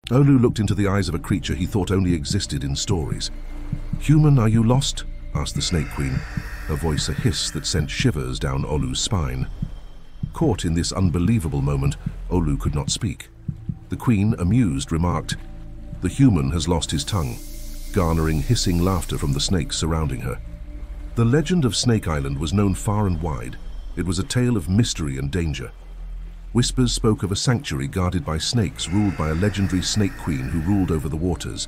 Olu looked into the eyes of a creature he thought only existed in stories. "Human, are you lost?" asked the Snake Queen, her voice a hiss that sent shivers down Olu's spine. Caught in this unbelievable moment, Olu could not speak. The Queen, amused, remarked, "The human has lost his tongue," garnering hissing laughter from the snakes surrounding her. The legend of Snake Island was known far and wide. It was a tale of mystery and danger. Whispers spoke of a sanctuary guarded by snakes ruled by a legendary snake queen who ruled over the waters.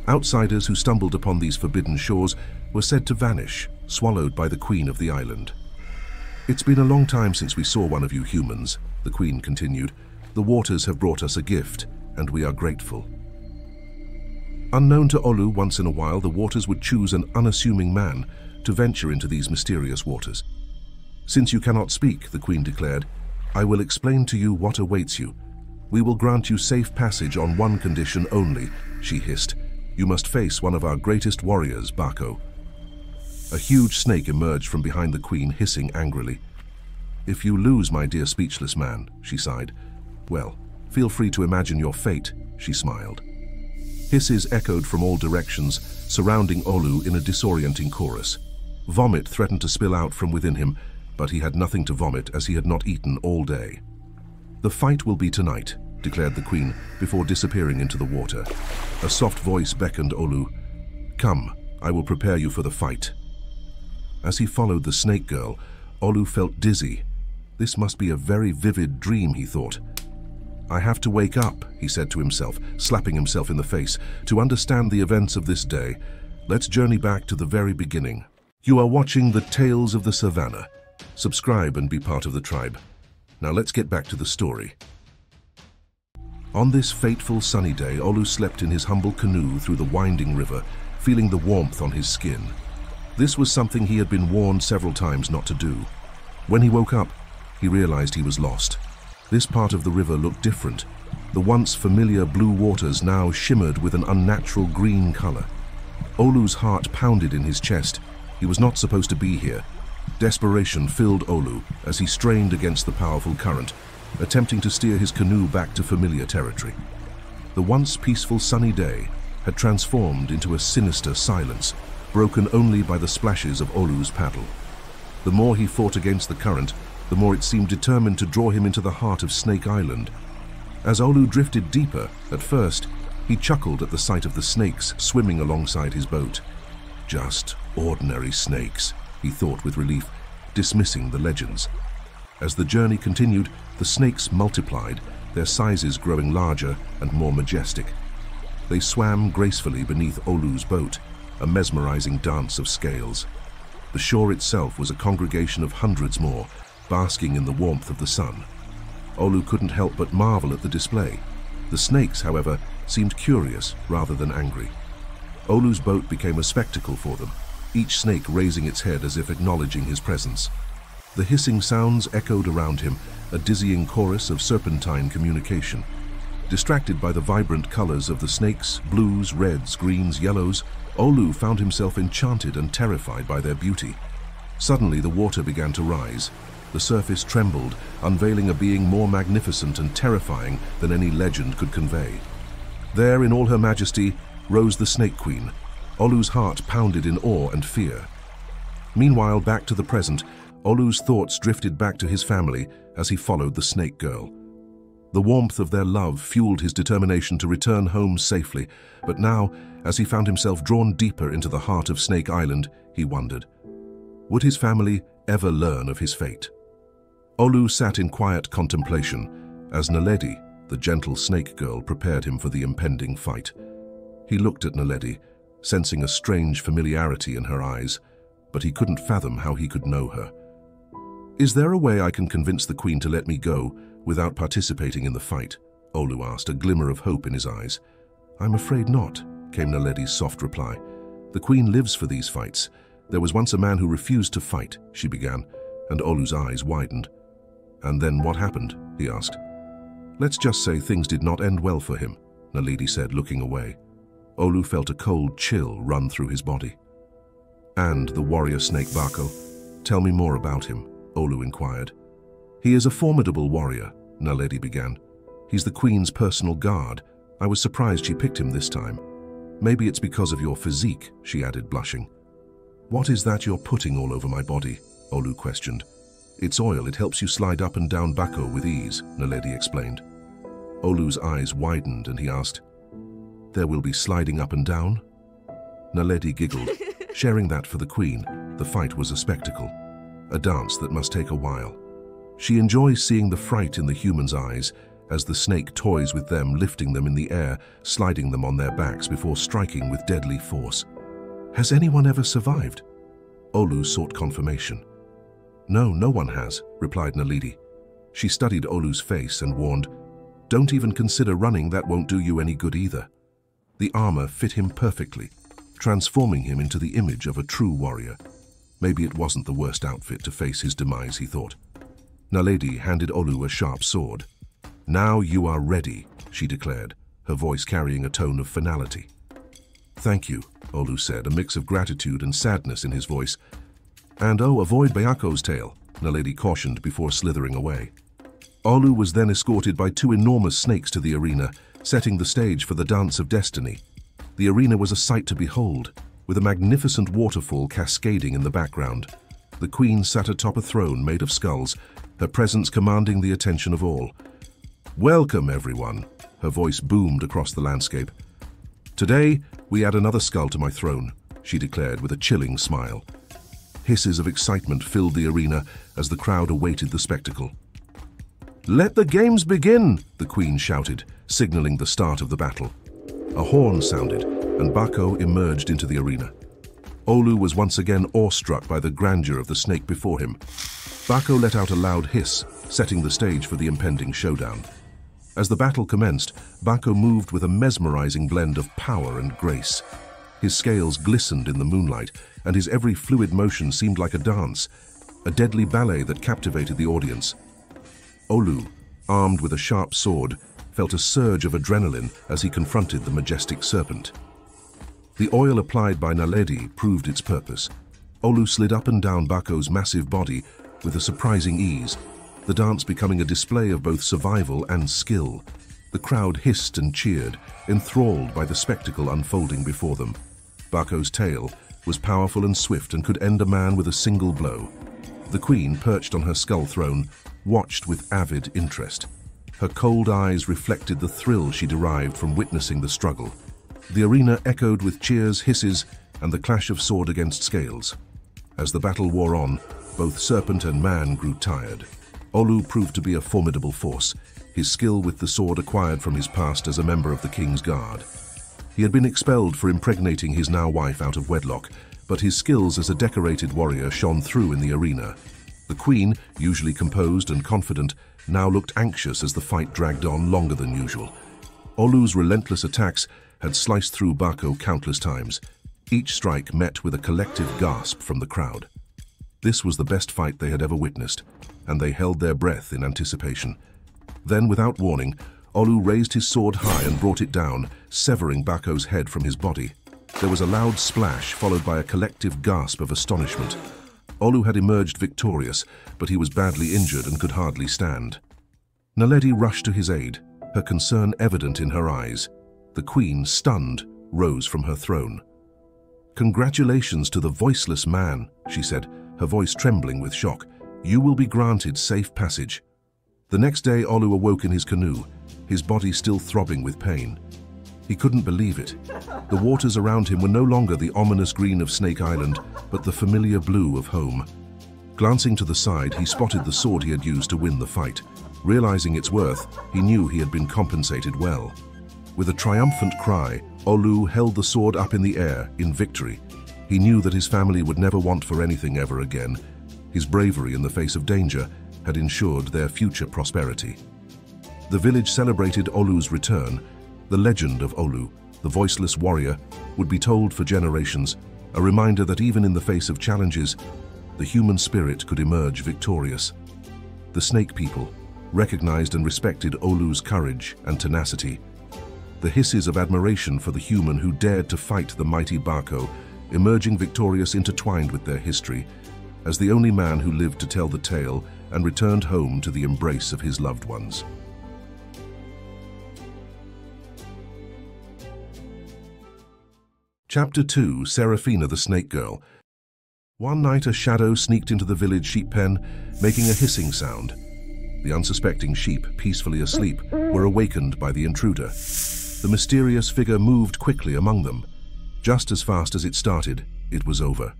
Outsiders who stumbled upon these forbidden shores were said to vanish, swallowed by the queen of the island. "It's been a long time since we saw one of you humans," the queen continued. "The waters have brought us a gift, and we are grateful." Unknown to Olu, once in a while the waters would choose an unassuming man to venture into these mysterious waters. "Since you cannot speak," the queen declared, "I will explain to you what awaits you. We will grant you safe passage on one condition only," she hissed. "You must face one of our greatest warriors, Bako." A huge snake emerged from behind the queen, hissing angrily. "If you lose, my dear speechless man," she sighed, "well, feel free to imagine your fate," she smiled. Hisses echoed from all directions, surrounding Olu in a disorienting chorus. Vomit threatened to spill out from within him, but he had nothing to vomit as he had not eaten all day. "The fight will be tonight," declared the queen before disappearing into the water. A soft voice beckoned Olu. "Come, I will prepare you for the fight." As he followed the snake girl, Olu felt dizzy. This must be a very vivid dream, he thought. "I have to wake up," he said to himself, slapping himself in the face. "To understand the events of this day, let's journey back to the very beginning." You are watching the Tales of the Savannah. Subscribe and be part of the tribe. Now let's get back to the story. On this fateful sunny day, Olu slept in his humble canoe through the winding river, feeling the warmth on his skin. This was something he had been warned several times not to do. When he woke up, he realized he was lost. This part of the river looked different. The once familiar blue waters now shimmered with an unnatural green color. Olu's heart pounded in his chest. He was not supposed to be here. Desperation filled Olu as he strained against the powerful current, attempting to steer his canoe back to familiar territory. The once peaceful sunny day had transformed into a sinister silence, broken only by the splashes of Olu's paddle. The more he fought against the current, the more it seemed determined to draw him into the heart of Snake Island. As Olu drifted deeper, at first, he chuckled at the sight of the snakes swimming alongside his boat. Just ordinary snakes, he thought with relief, dismissing the legends. As the journey continued, the snakes multiplied, their sizes growing larger and more majestic. They swam gracefully beneath Olu's boat, a mesmerizing dance of scales. The shore itself was a congregation of hundreds more, basking in the warmth of the sun. Olu couldn't help but marvel at the display. The snakes, however, seemed curious rather than angry. Olu's boat became a spectacle for them, each snake raising its head as if acknowledging his presence. The hissing sounds echoed around him, a dizzying chorus of serpentine communication. Distracted by the vibrant colors of the snakes, blues, reds, greens, yellows, Olu found himself enchanted and terrified by their beauty. Suddenly the water began to rise. The surface trembled, unveiling a being more magnificent and terrifying than any legend could convey. There, in all her majesty, rose the Snake Queen. Olu's heart pounded in awe and fear. Meanwhile, back to the present, Olu's thoughts drifted back to his family as he followed the Snake Girl. The warmth of their love fueled his determination to return home safely, but now, as he found himself drawn deeper into the heart of Snake Island, he wondered, would his family ever learn of his fate? Olu sat in quiet contemplation as Naledi, the gentle snake girl, prepared him for the impending fight. He looked at Naledi, sensing a strange familiarity in her eyes, but he couldn't fathom how he could know her. "Is there a way I can convince the Queen to let me go without participating in the fight?" Olu asked, a glimmer of hope in his eyes. "I'm afraid not," came Naledi's soft reply. "The Queen lives for these fights. There was once a man who refused to fight," she began, and Olu's eyes widened. "And then what happened?" he asked. "Let's just say things did not end well for him," Naledi said, looking away. Olu felt a cold chill run through his body. "And the warrior snake Bako? Tell me more about him," Olu inquired. "He is a formidable warrior," Naledi began. "He's the Queen's personal guard," I was surprised she picked him this time. Maybe it's because of your physique, she added, blushing. What is that you're putting all over my body? Olu questioned. It's oil, it helps you slide up and down Bako with ease, Naledi explained. Olu's eyes widened and he asked, There will be sliding up and down? Naledi giggled, sharing that for the queen. The fight was a spectacle, a dance that must take a while. She enjoys seeing the fright in the human's eyes as the snake toys with them, lifting them in the air, sliding them on their backs before striking with deadly force. Has anyone ever survived? Olu sought confirmation. No, no one has, replied Naledi. She studied Olu's face and warned, Don't even consider running, that won't do you any good either. The armor fit him perfectly, transforming him into the image of a true warrior. Maybe it wasn't the worst outfit to face his demise, he thought. Naledi handed Olu a sharp sword. Now you are ready, she declared, her voice carrying a tone of finality. Thank you, Olu said, a mix of gratitude and sadness in his voice. And oh, avoid Bayako's tail, Naledi cautioned before slithering away. Olu was then escorted by 2 enormous snakes to the arena, setting the stage for the Dance of Destiny. The arena was a sight to behold, with a magnificent waterfall cascading in the background. The queen sat atop a throne made of skulls, her presence commanding the attention of all. Welcome, everyone, her voice boomed across the landscape. Today, we add another skull to my throne, she declared with a chilling smile. Hisses of excitement filled the arena as the crowd awaited the spectacle. Let the games begin, the queen shouted, signaling the start of the battle. A horn sounded, and Bako emerged into the arena. Olu was once again awestruck by the grandeur of the snake before him. Bako let out a loud hiss, setting the stage for the impending showdown. As the battle commenced, Bako moved with a mesmerizing blend of power and grace. His scales glistened in the moonlight, and his every fluid motion seemed like a dance, a deadly ballet that captivated the audience. Olu, armed with a sharp sword, felt a surge of adrenaline as he confronted the majestic serpent. The oil applied by Naledi proved its purpose. Olu slid up and down Bako's massive body with a surprising ease, the dance becoming a display of both survival and skill. The crowd hissed and cheered, enthralled by the spectacle unfolding before them. Bako's tail was powerful and swift and could end a man with a single blow. The queen, perched on her skull throne, watched with avid interest. Her cold eyes reflected the thrill she derived from witnessing the struggle. The arena echoed with cheers, hisses, and the clash of sword against scales. As the battle wore on, both serpent and man grew tired. Olu proved to be a formidable force, his skill with the sword acquired from his past as a member of the King's Guard. He had been expelled for impregnating his now wife out of wedlock, but his skills as a decorated warrior shone through in the arena. The queen, usually composed and confident, now looked anxious as the fight dragged on longer than usual. Olu's relentless attacks had sliced through Bako countless times, each strike met with a collective gasp from the crowd. This was the best fight they had ever witnessed, and they held their breath in anticipation. Then, without warning, Olu raised his sword high and brought it down, severing Bako's head from his body. There was a loud splash, followed by a collective gasp of astonishment. Olu had emerged victorious, but he was badly injured and could hardly stand. Naledi rushed to his aid, her concern evident in her eyes. The queen, stunned, rose from her throne. "Congratulations to the voiceless man," she said, her voice trembling with shock. "You will be granted safe passage." The next day, Olu awoke in his canoe, his body still throbbing with pain. He couldn't believe it. The waters around him were no longer the ominous green of Snake Island, but the familiar blue of home. Glancing to the side, he spotted the sword he had used to win the fight. Realizing its worth, he knew he had been compensated well. With a triumphant cry, Olu held the sword up in the air in victory. He knew that his family would never want for anything ever again. His bravery in the face of danger had ensured their future prosperity. The village celebrated Olu's return. The legend of Olu, the voiceless warrior, would be told for generations, a reminder that even in the face of challenges, the human spirit could emerge victorious. The Snake people recognized and respected Olu's courage and tenacity. The hisses of admiration for the human who dared to fight the mighty Bako, emerging victorious, intertwined with their history, as the only man who lived to tell the tale and returned home to the embrace of his loved ones. Chapter 2, Seraphina the Snake Girl. One night a shadow sneaked into the village sheep pen, making a hissing sound. The unsuspecting sheep, peacefully asleep, were awakened by the intruder. The mysterious figure moved quickly among them. Just as fast as it started, it was over.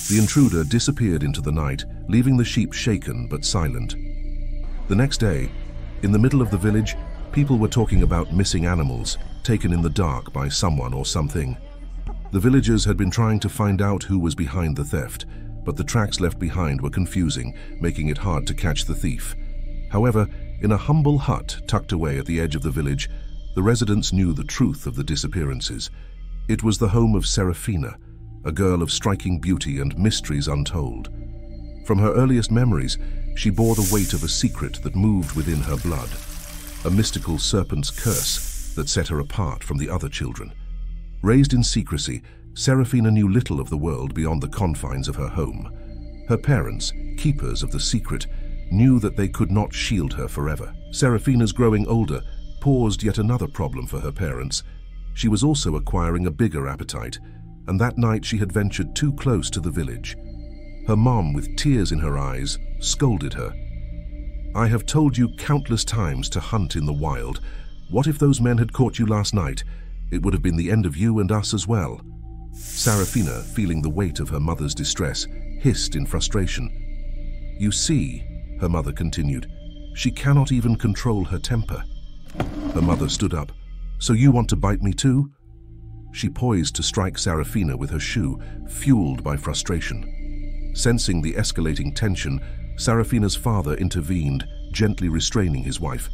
The intruder disappeared into the night, leaving the sheep shaken but silent. The next day, in the middle of the village, people were talking about missing animals, taken in the dark by someone or something. The villagers had been trying to find out who was behind the theft, but the tracks left behind were confusing, making it hard to catch the thief. However, in a humble hut tucked away at the edge of the village, the residents knew the truth of the disappearances. It was the home of Seraphina, a girl of striking beauty and mysteries untold. From her earliest memories, she bore the weight of a secret that moved within her blood, a mystical serpent's curse that set her apart from the other children. Raised in secrecy, Seraphina knew little of the world beyond the confines of her home. Her parents, keepers of the secret, knew that they could not shield her forever. Seraphina's growing older paused yet another problem for her parents. She was also acquiring a bigger appetite, and that night she had ventured too close to the village. Her mom, with tears in her eyes, scolded her. "I have told you countless times to hunt in the wild. What if those men had caught you last night? It would have been the end of you and us as well." Seraphina, feeling the weight of her mother's distress, hissed in frustration. "You see," her mother continued, "she cannot even control her temper." Her mother stood up. "So you want to bite me too?" She poised to strike Seraphina with her shoe, fueled by frustration. Sensing the escalating tension, Seraphina's father intervened, gently restraining his wife.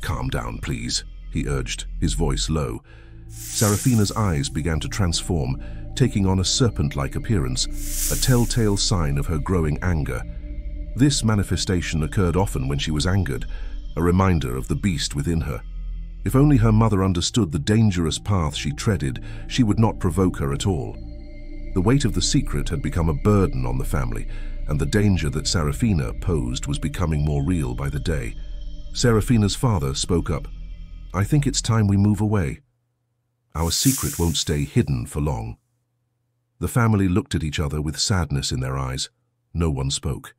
"Calm down, please," he urged, his voice low. Seraphina's eyes began to transform, taking on a serpent-like appearance, a telltale sign of her growing anger. This manifestation occurred often when she was angered, a reminder of the beast within her. If only her mother understood the dangerous path she treaded, she would not provoke her at all. The weight of the secret had become a burden on the family, and the danger that Seraphina posed was becoming more real by the day. Seraphina's father spoke up. "I think it's time we move away. Our secret won't stay hidden for long." The family looked at each other with sadness in their eyes. No one spoke.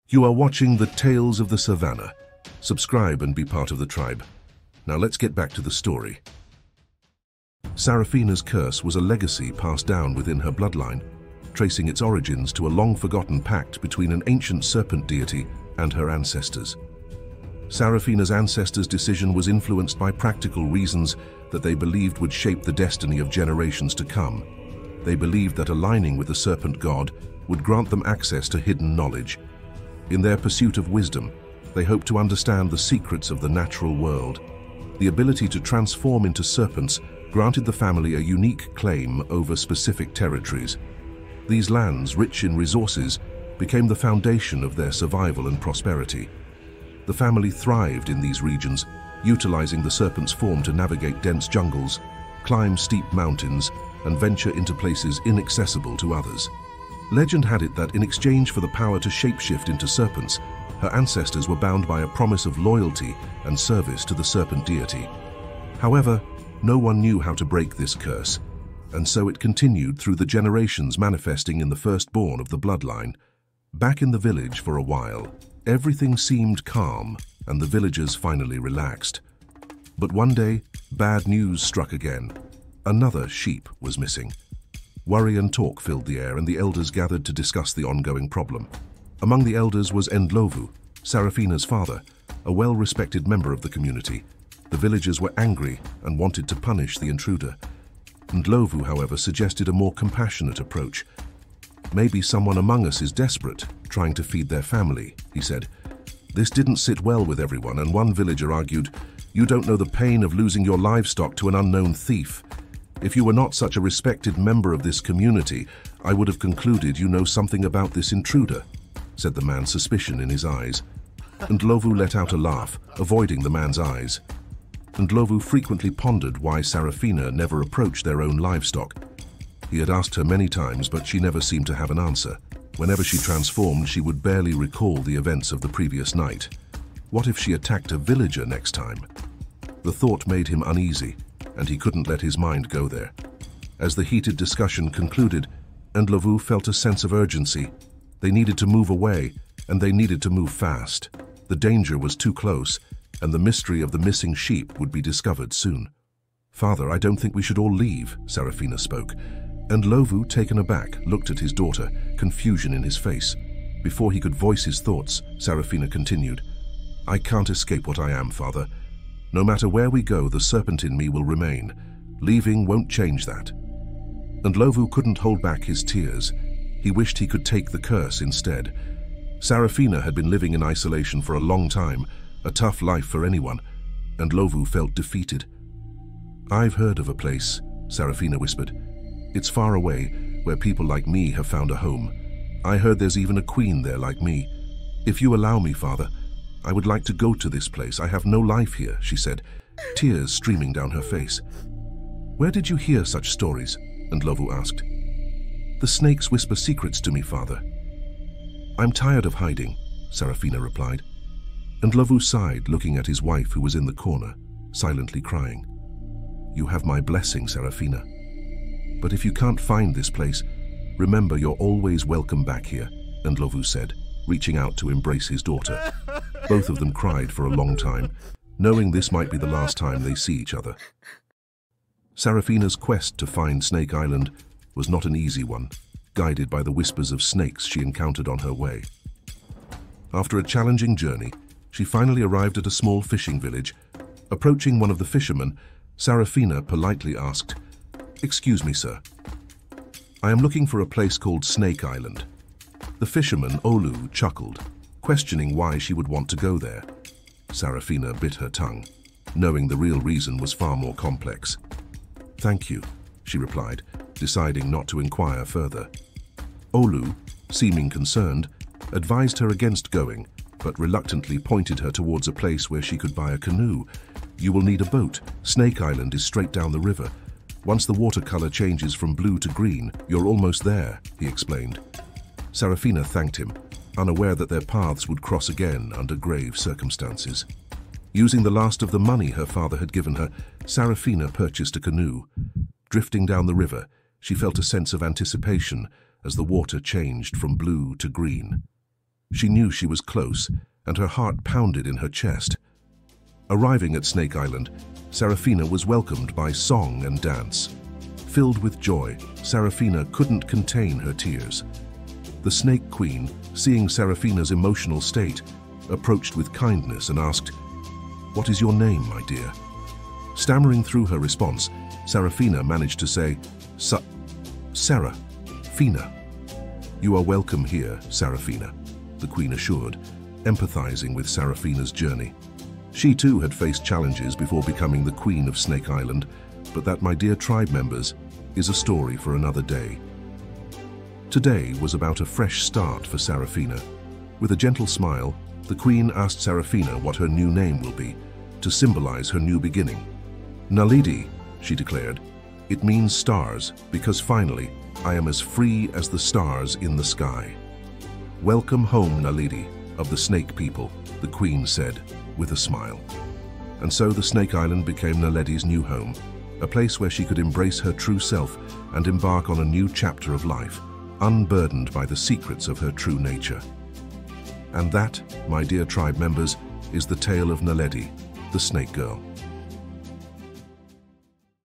You are watching the Tales of the Savannah. Subscribe and be part of the tribe. Now let's get back to the story. Seraphina's curse was a legacy passed down within her bloodline, tracing its origins to a long-forgotten pact between an ancient serpent deity and her ancestors. Seraphina's ancestors' decision was influenced by practical reasons that they believed would shape the destiny of generations to come. They believed that aligning with the serpent god would grant them access to hidden knowledge. In their pursuit of wisdom, they hoped to understand the secrets of the natural world. The ability to transform into serpents granted the family a unique claim over specific territories. These lands, rich in resources, became the foundation of their survival and prosperity. The family thrived in these regions, utilizing the serpent's form to navigate dense jungles, climb steep mountains, and venture into places inaccessible to others. Legend had it that in exchange for the power to shapeshift into serpents, her ancestors were bound by a promise of loyalty and service to the serpent deity. However, no one knew how to break this curse, and so it continued through the generations, manifesting in the firstborn of the bloodline. Back in the village for a while, everything seemed calm, and the villagers finally relaxed. But one day, bad news struck again. Another sheep was missing. Worry and talk filled the air, and the elders gathered to discuss the ongoing problem. Among the elders was Ndlovu, Seraphina's father, a well-respected member of the community. The villagers were angry and wanted to punish the intruder. Ndlovu, however, suggested a more compassionate approach. "Maybe someone among us is desperate, trying to feed their family," he said. This didn't sit well with everyone, and one villager argued, "You don't know the pain of losing your livestock to an unknown thief. If you were not such a respected member of this community, I would have concluded you know something about this intruder," said the man, suspicion in his eyes. Ndlovu let out a laugh, avoiding the man's eyes. Ndlovu frequently pondered why Seraphina never approached their own livestock. He had asked her many times, but she never seemed to have an answer. Whenever she transformed, she would barely recall the events of the previous night. What if she attacked a villager next time? The thought made him uneasy, and he couldn't let his mind go there. As the heated discussion concluded, Ndlovu felt a sense of urgency. They needed to move away, and they needed to move fast. The danger was too close, and the mystery of the missing sheep would be discovered soon. "Father, I don't think we should all leave," Serafina spoke. Ndlovu, taken aback, looked at his daughter, confusion in his face. Before he could voice his thoughts, Serafina continued, "I can't escape what I am, Father. No matter where we go, the serpent in me will remain. Leaving won't change that." Ndlovu couldn't hold back his tears. He wished he could take the curse instead. Serafina had been living in isolation for a long time, a tough life for anyone. Ndlovu felt defeated. "I've heard of a place," Serafina whispered. "It's far away, where people like me have found a home. I heard there's even a queen there like me. If you allow me, Father, I would like to go to this place. I have no life here," she said, tears streaming down her face. "Where did you hear such stories?" Ndlovu asked. "The snakes whisper secrets to me, Father." "I'm tired of hiding," Serafina replied. Ndlovu sighed, looking at his wife who was in the corner, silently crying. "You have my blessing, Serafina. But if you can't find this place, remember you're always welcome back here," Ndlovu said, reaching out to embrace his daughter. Both of them cried for a long time, knowing this might be the last time they see each other. Serafina's quest to find Snake Island was not an easy one, guided by the whispers of snakes she encountered on her way. After a challenging journey, she finally arrived at a small fishing village. Approaching one of the fishermen, Serafina politely asked, "Excuse me, sir. I am looking for a place called Snake Island." The fisherman, Olu, chuckled, questioning why she would want to go there. Serafina bit her tongue, knowing the real reason was far more complex. "Thank you," she replied, deciding not to inquire further. Olu, seeming concerned, advised her against going, but reluctantly pointed her towards a place where she could buy a canoe. "You will need a boat. Snake Island is straight down the river. Once the watercolor changes from blue to green, you're almost there," he explained. Serafina thanked him, unaware that their paths would cross again under grave circumstances. Using the last of the money her father had given her, Serafina purchased a canoe. Drifting down the river, she felt a sense of anticipation as the water changed from blue to green. She knew she was close, and her heart pounded in her chest. Arriving at Snake Island, Serafina was welcomed by song and dance. Filled with joy, Serafina couldn't contain her tears. The Snake Queen, seeing Serafina's emotional state, approached with kindness and asked, "What is your name, my dear?" Stammering through her response, Serafina managed to say, Serafina. "You are welcome here, Serafina," the Queen assured, empathizing with Serafina's journey. She too had faced challenges before becoming the Queen of Snake Island, but that, my dear tribe members, is a story for another day. Today was about a fresh start for Serafina. With a gentle smile, the Queen asked Serafina what her new name will be, to symbolize her new beginning. "Naledi," she declared. "It means stars, because finally, I am as free as the stars in the sky." "Welcome home, Naledi, of the Snake people," the Queen said, with a smile. And so the Snake Island became Naledi's new home, a place where she could embrace her true self and embark on a new chapter of life, unburdened by the secrets of her true nature. And that, my dear tribe members, is the tale of Naledi, the Snake Girl.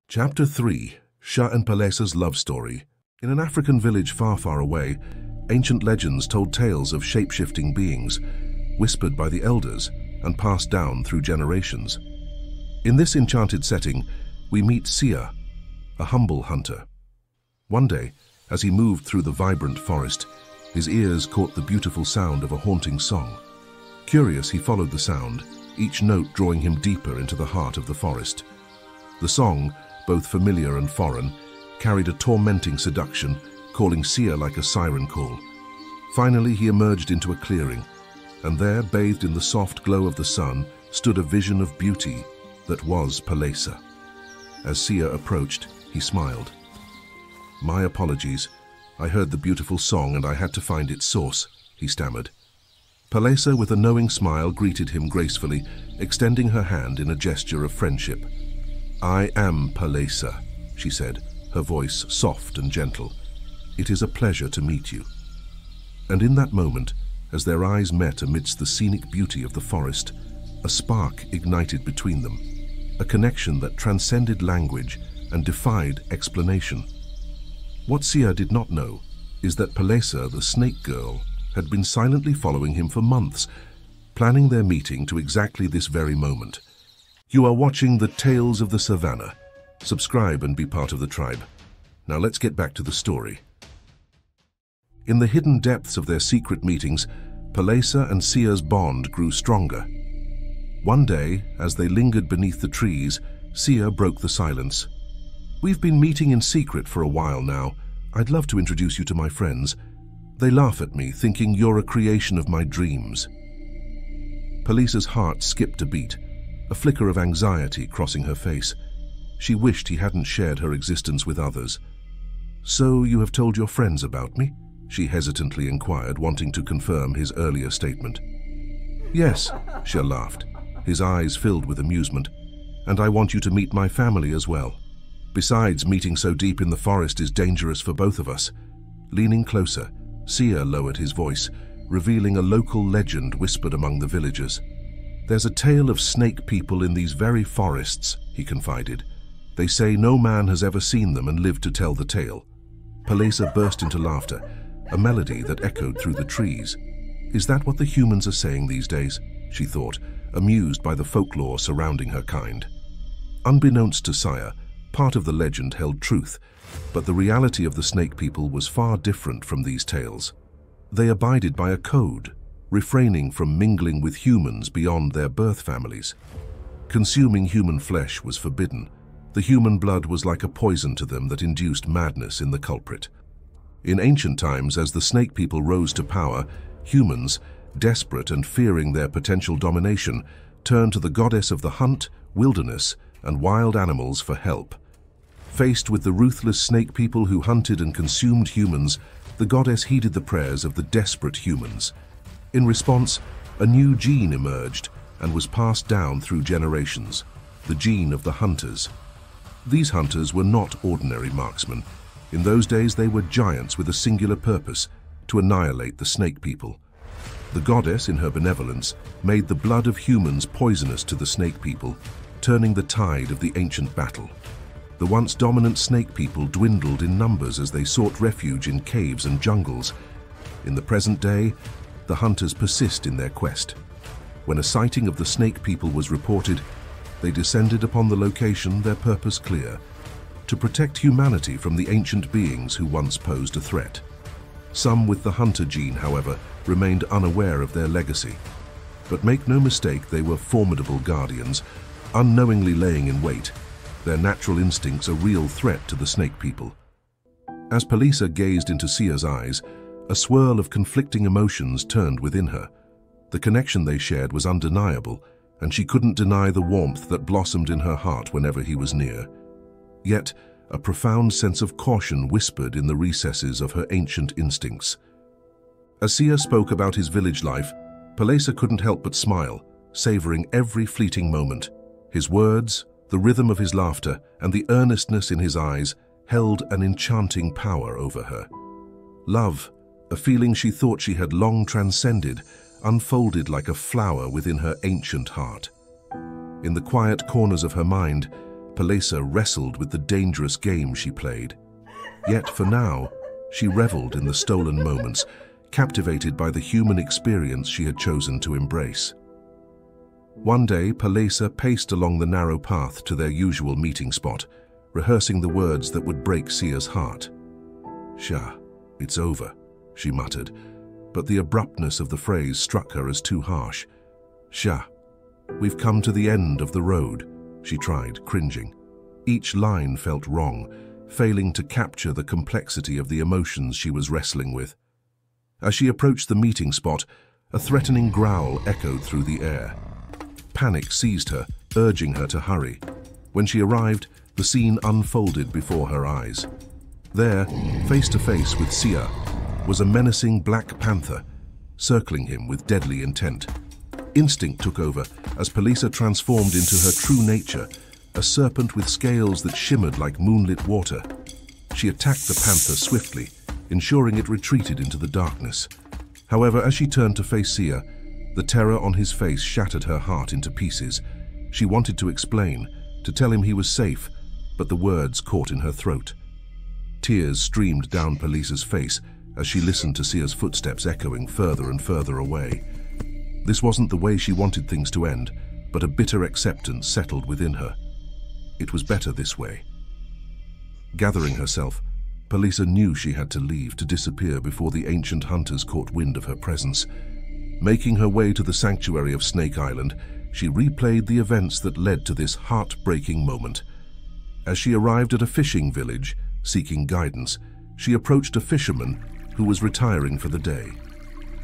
Chapter 3. Shah and Palesa's Love Story. In an African village far, far away, ancient legends told tales of shape-shifting beings, whispered by the elders and passed down through generations. In this enchanted setting, we meet Sia, a humble hunter. One day, as he moved through the vibrant forest, his ears caught the beautiful sound of a haunting song. Curious, he followed the sound, each note drawing him deeper into the heart of the forest. The song, both familiar and foreign, carried a tormenting seduction, calling Sia like a siren call. Finally, he emerged into a clearing, and there, bathed in the soft glow of the sun, stood a vision of beauty that was Palesa. As Sia approached, he smiled. "My apologies. I heard the beautiful song and I had to find its source," he stammered. Palesa, with a knowing smile, greeted him gracefully, extending her hand in a gesture of friendship. "I am Palesa," she said, her voice soft and gentle. "It is a pleasure to meet you." And in that moment, as their eyes met amidst the scenic beauty of the forest, a spark ignited between them, a connection that transcended language and defied explanation. What Sia did not know is that Palesa, the snake girl, had been silently following him for months, planning their meeting to exactly this very moment. You are watching the Tales of the Savannah. Subscribe and be part of the tribe. Now let's get back to the story. In the hidden depths of their secret meetings, Palesa and Sia's bond grew stronger. One day, as they lingered beneath the trees, Sia broke the silence. "We've been meeting in secret for a while now. I'd love to introduce you to my friends. They laugh at me, thinking you're a creation of my dreams." Palesa's heart skipped a beat, a flicker of anxiety crossing her face. She wished he hadn't shared her existence with others. "So you have told your friends about me?" she hesitantly inquired, wanting to confirm his earlier statement. "Yes," Sia laughed, his eyes filled with amusement. "And I want you to meet my family as well. Besides, meeting so deep in the forest is dangerous for both of us." Leaning closer, Sia lowered his voice, revealing a local legend whispered among the villagers. "There's a tale of snake people in these very forests," he confided. "They say no man has ever seen them and lived to tell the tale." Palesa burst into laughter, a melody that echoed through the trees. "Is that what the humans are saying these days?" she thought, amused by the folklore surrounding her kind. Unbeknownst to Sia, part of the legend held truth, but the reality of the snake people was far different from these tales. They abided by a code, refraining from mingling with humans beyond their birth families. Consuming human flesh was forbidden. The human blood was like a poison to them that induced madness in the culprit. In ancient times, as the snake people rose to power, humans, desperate and fearing their potential domination, turned to the goddess of the hunt, wilderness, and wild animals for help. Faced with the ruthless snake people who hunted and consumed humans, the goddess heeded the prayers of the desperate humans. In response, a new gene emerged and was passed down through generations, the gene of the hunters. These hunters were not ordinary marksmen. In those days, they were giants with a singular purpose: to annihilate the snake people. The goddess, in her benevolence, made the blood of humans poisonous to the snake people, turning the tide of the ancient battle. The once dominant snake people dwindled in numbers as they sought refuge in caves and jungles. In the present day, the hunters persist in their quest. When a sighting of the snake people was reported, they descended upon the location, their purpose clear: to protect humanity from the ancient beings who once posed a threat. Some with the hunter gene, however, remained unaware of their legacy. But make no mistake, they were formidable guardians, unknowingly laying in wait, their natural instincts a real threat to the snake people. As Palesa gazed into Sia's eyes, a swirl of conflicting emotions turned within her. The connection they shared was undeniable, and she couldn't deny the warmth that blossomed in her heart whenever he was near. Yet, a profound sense of caution whispered in the recesses of her ancient instincts. As Sia spoke about his village life, Palesa couldn't help but smile, savoring every fleeting moment. His words, the rhythm of his laughter, and the earnestness in his eyes held an enchanting power over her. Love, a feeling she thought she had long transcended, unfolded like a flower within her ancient heart. In the quiet corners of her mind, Palesa wrestled with the dangerous game she played. Yet for now, she reveled in the stolen moments, captivated by the human experience she had chosen to embrace. One day, Palesa paced along the narrow path to their usual meeting spot, rehearsing the words that would break Sia's heart. "Shah, it's over," she muttered, but the abruptness of the phrase struck her as too harsh. "Shah, we've come to the end of the road," she tried, cringing. Each line felt wrong, failing to capture the complexity of the emotions she was wrestling with. As she approached the meeting spot, a threatening growl echoed through the air. Panic seized her, urging her to hurry. When she arrived, the scene unfolded before her eyes. There, face to face with Sia, was a menacing black panther, circling him with deadly intent. Instinct took over as Palesa transformed into her true nature, a serpent with scales that shimmered like moonlit water. She attacked the panther swiftly, ensuring it retreated into the darkness. However, as she turned to face Sia, the terror on his face shattered her heart into pieces. She wanted to explain, to tell him he was safe, but the words caught in her throat. Tears streamed down Palisa's face as she listened to Sia's footsteps echoing further and further away. This wasn't the way she wanted things to end, but a bitter acceptance settled within her. It was better this way. Gathering herself, Palisa knew she had to leave, to disappear before the ancient hunters caught wind of her presence. Making her way to the sanctuary of Snake Island, she replayed the events that led to this heartbreaking moment. As she arrived at a fishing village, seeking guidance, she approached a fisherman who was retiring for the day.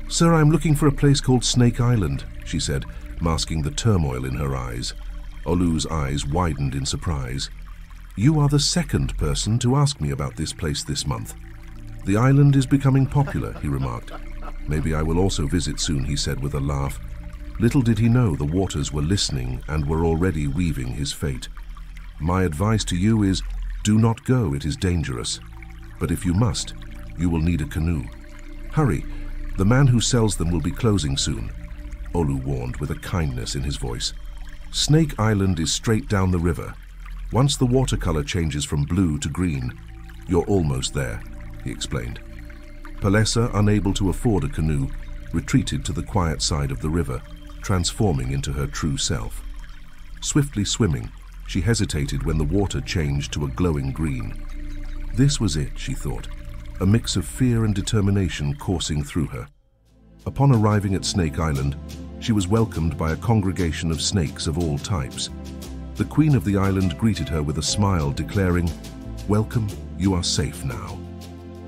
"Sir, I'm looking for a place called Snake Island," she said, masking the turmoil in her eyes. Olu's eyes widened in surprise. "You are the second person to ask me about this place this month. The island is becoming popular," he remarked. "Maybe I will also visit soon," he said with a laugh. Little did he know the waters were listening and were already weaving his fate. "My advice to you is, do not go, it is dangerous. But if you must, you will need a canoe. Hurry, the man who sells them will be closing soon," Olu warned with a kindness in his voice. "Snake Island is straight down the river. Once the watercolor changes from blue to green, you're almost there," he explained. Palisa, unable to afford a canoe, retreated to the quiet side of the river, transforming into her true self. Swiftly swimming, she hesitated when the water changed to a glowing green. This was it, she thought, a mix of fear and determination coursing through her. Upon arriving at Snake Island, she was welcomed by a congregation of snakes of all types. The queen of the island greeted her with a smile, declaring, "Welcome, you are safe now."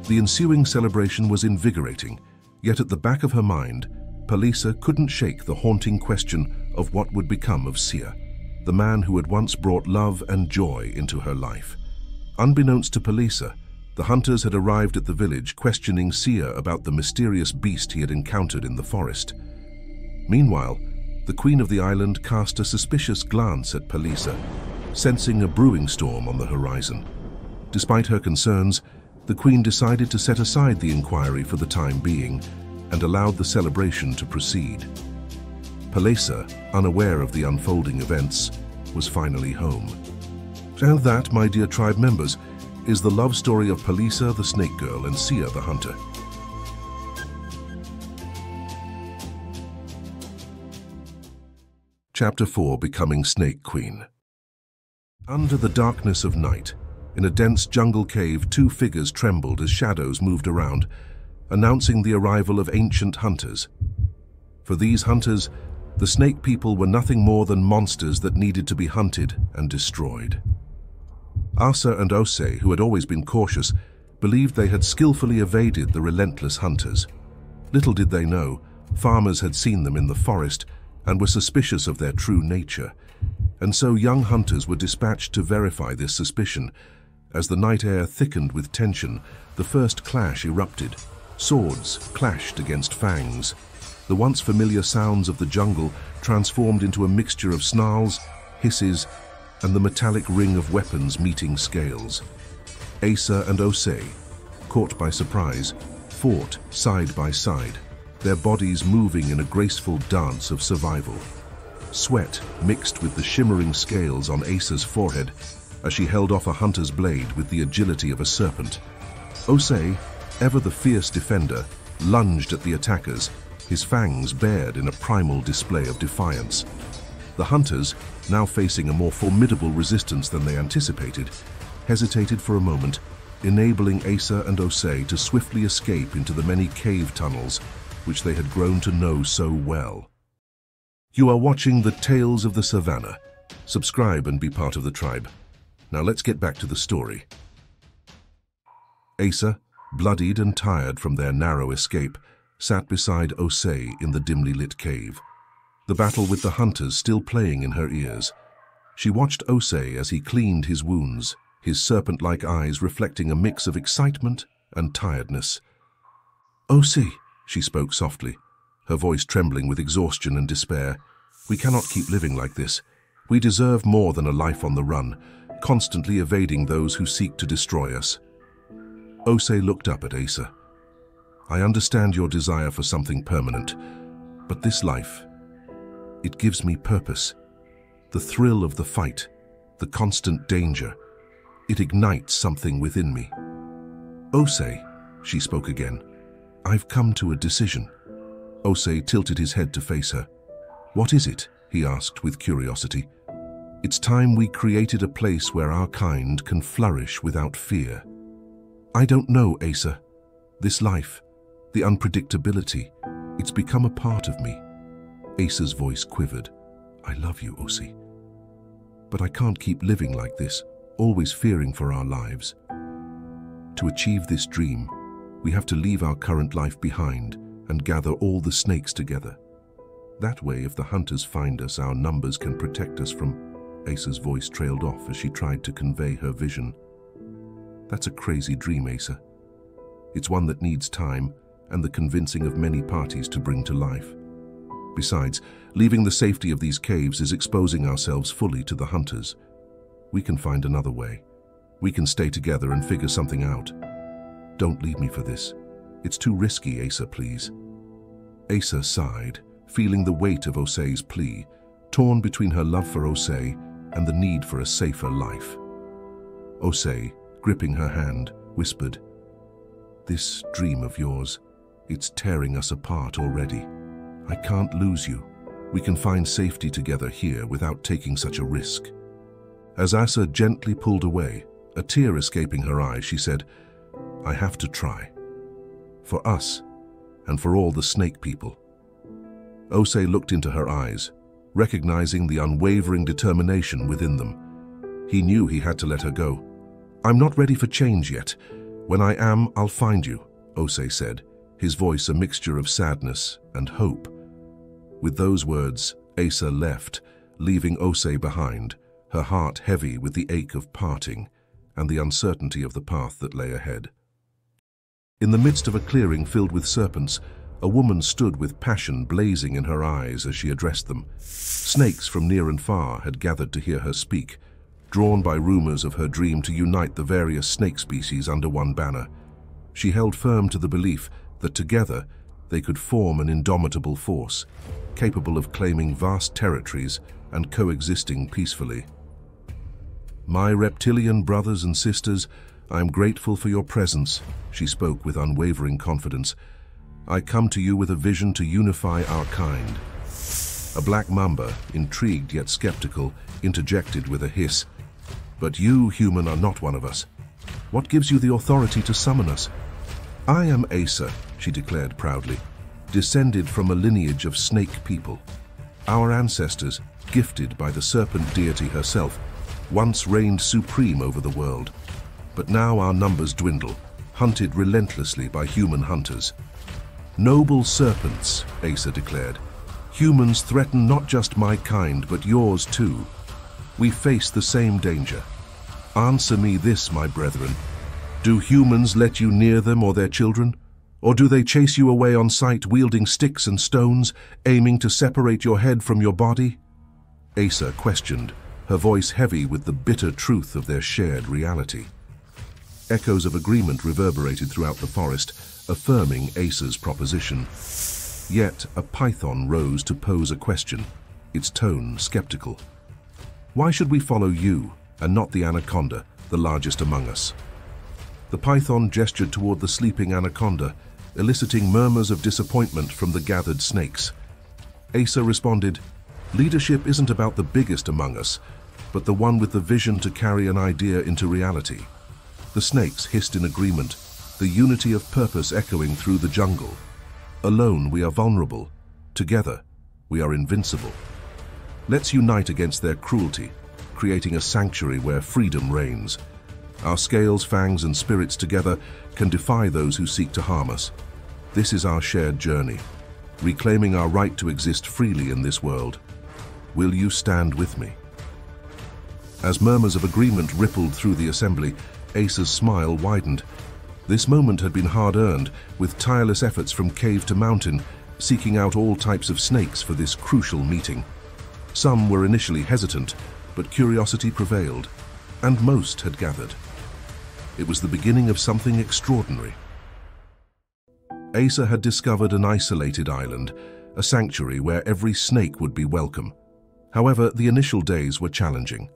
The ensuing celebration was invigorating, yet at the back of her mind, Palisa couldn't shake the haunting question of what would become of Sia, the man who had once brought love and joy into her life. Unbeknownst to Palisa, the hunters had arrived at the village questioning Sia about the mysterious beast he had encountered in the forest. Meanwhile, the queen of the island cast a suspicious glance at Palisa, sensing a brewing storm on the horizon. Despite her concerns, the queen decided to set aside the inquiry for the time being and allowed the celebration to proceed. Palisa, unaware of the unfolding events, was finally home. And that, my dear tribe members, is the love story of Palisa the Snake Girl and Sia the Hunter. Chapter 4: Becoming Snake Queen. Under the darkness of night, in a dense jungle cave, two figures trembled as shadows moved around, announcing the arrival of ancient hunters. For these hunters, the snake people were nothing more than monsters that needed to be hunted and destroyed. Asa and Ose, who had always been cautious, believed they had skillfully evaded the relentless hunters. Little did they know, farmers had seen them in the forest and were suspicious of their true nature, and so young hunters were dispatched to verify this suspicion. As the night air thickened with tension, the first clash erupted. Swords clashed against fangs. The once familiar sounds of the jungle transformed into a mixture of snarls, hisses, and the metallic ring of weapons meeting scales. Asa and Ose, caught by surprise, fought side by side, their bodies moving in a graceful dance of survival. Sweat mixed with the shimmering scales on Asa's forehead as she held off a hunter's blade with the agility of a serpent. Ose, ever the fierce defender, lunged at the attackers, his fangs bared in a primal display of defiance. The hunters, now facing a more formidable resistance than they anticipated, hesitated for a moment, enabling Asa and Ose to swiftly escape into the many cave tunnels which they had grown to know so well. You are watching the Tales of the Savannah. Subscribe and be part of the tribe. Now let's get back to the story. Asa, bloodied and tired from their narrow escape, sat beside Ose in the dimly lit cave, the battle with the hunters still playing in her ears. She watched Ose as he cleaned his wounds, his serpent-like eyes reflecting a mix of excitement and tiredness. "Ose," she spoke softly, her voice trembling with exhaustion and despair, "we cannot keep living like this. We deserve more than a life on the run, constantly evading those who seek to destroy us. Osei looked up at Asa. I understand your desire for something permanent, but this life, it gives me purpose. The thrill of the fight, the constant danger, it ignites something within me. Osei, she spoke again, I've come to a decision. Osei tilted his head to face her. What is it? He asked with curiosity. It's time we created a place where our kind can flourish without fear. I don't know, Asa. This life, the unpredictability, it's become a part of me. Asa's voice quivered. I love you, Osei. But I can't keep living like this, always fearing for our lives. To achieve this dream, we have to leave our current life behind and gather all the snakes together. That way, if the hunters find us, our numbers can protect us from... Asa's voice trailed off as she tried to convey her vision. That's a crazy dream, Asa. It's one that needs time and the convincing of many parties to bring to life. Besides, leaving the safety of these caves is exposing ourselves fully to the hunters. We can find another way. We can stay together and figure something out. Don't leave me for this. It's too risky, Asa, please. Asa sighed, feeling the weight of Osei's plea, torn between her love for Osei and the need for a safer life. Osei, gripping her hand, whispered, This dream of yours, it's tearing us apart already. I can't lose you. We can find safety together here without taking such a risk. As Asa gently pulled away, a tear escaping her eye, she said, I have to try. For us, and for all the snake people. Osei looked into her eyes, recognizing the unwavering determination within them. He knew he had to let her go. I'm not ready for change yet. When I am, I'll find you, Osei said, his voice a mixture of sadness and hope. With those words, Asa left, leaving Osei behind, her heart heavy with the ache of parting and the uncertainty of the path that lay ahead. In the midst of a clearing filled with serpents, a woman stood with passion blazing in her eyes as she addressed them. Snakes from near and far had gathered to hear her speak, drawn by rumors of her dream to unite the various snake species under one banner. She held firm to the belief that together they could form an indomitable force, capable of claiming vast territories and coexisting peacefully. My reptilian brothers and sisters, I am grateful for your presence, she spoke with unwavering confidence. I come to you with a vision to unify our kind. A black mamba, intrigued yet skeptical, interjected with a hiss. But you, human, are not one of us. What gives you the authority to summon us? I am Asa, she declared proudly, descended from a lineage of snake people. Our ancestors, gifted by the serpent deity herself, once reigned supreme over the world. But now our numbers dwindle, hunted relentlessly by human hunters. Noble serpents, Asa declared. Humans threaten not just my kind, but yours too. We face the same danger. Answer me this, my brethren. Do humans let you near them or their children? Or do they chase you away on sight, wielding sticks and stones, aiming to separate your head from your body? Asa questioned, her voice heavy with the bitter truth of their shared reality. Echoes of agreement reverberated throughout the forest, affirming Asa's proposition. Yet a python rose to pose a question, its tone skeptical. Why should we follow you, and not the anaconda, the largest among us? The python gestured toward the sleeping anaconda, eliciting murmurs of disappointment from the gathered snakes. Asa responded, Leadership isn't about the biggest among us, but the one with the vision to carry an idea into reality. The snakes hissed in agreement, the unity of purpose echoing through the jungle. Alone we are vulnerable. Together we are invincible. Let's unite against their cruelty, creating a sanctuary where freedom reigns. Our scales, fangs, and spirits together can defy those who seek to harm us. This is our shared journey, reclaiming our right to exist freely in this world. Will you stand with me? As murmurs of agreement rippled through the assembly, Asa's smile widened. This moment had been hard-earned, with tireless efforts from cave to mountain, seeking out all types of snakes for this crucial meeting. Some were initially hesitant, but curiosity prevailed, and most had gathered. It was the beginning of something extraordinary. Asa had discovered an isolated island, a sanctuary where every snake would be welcome. However, the initial days were challenging.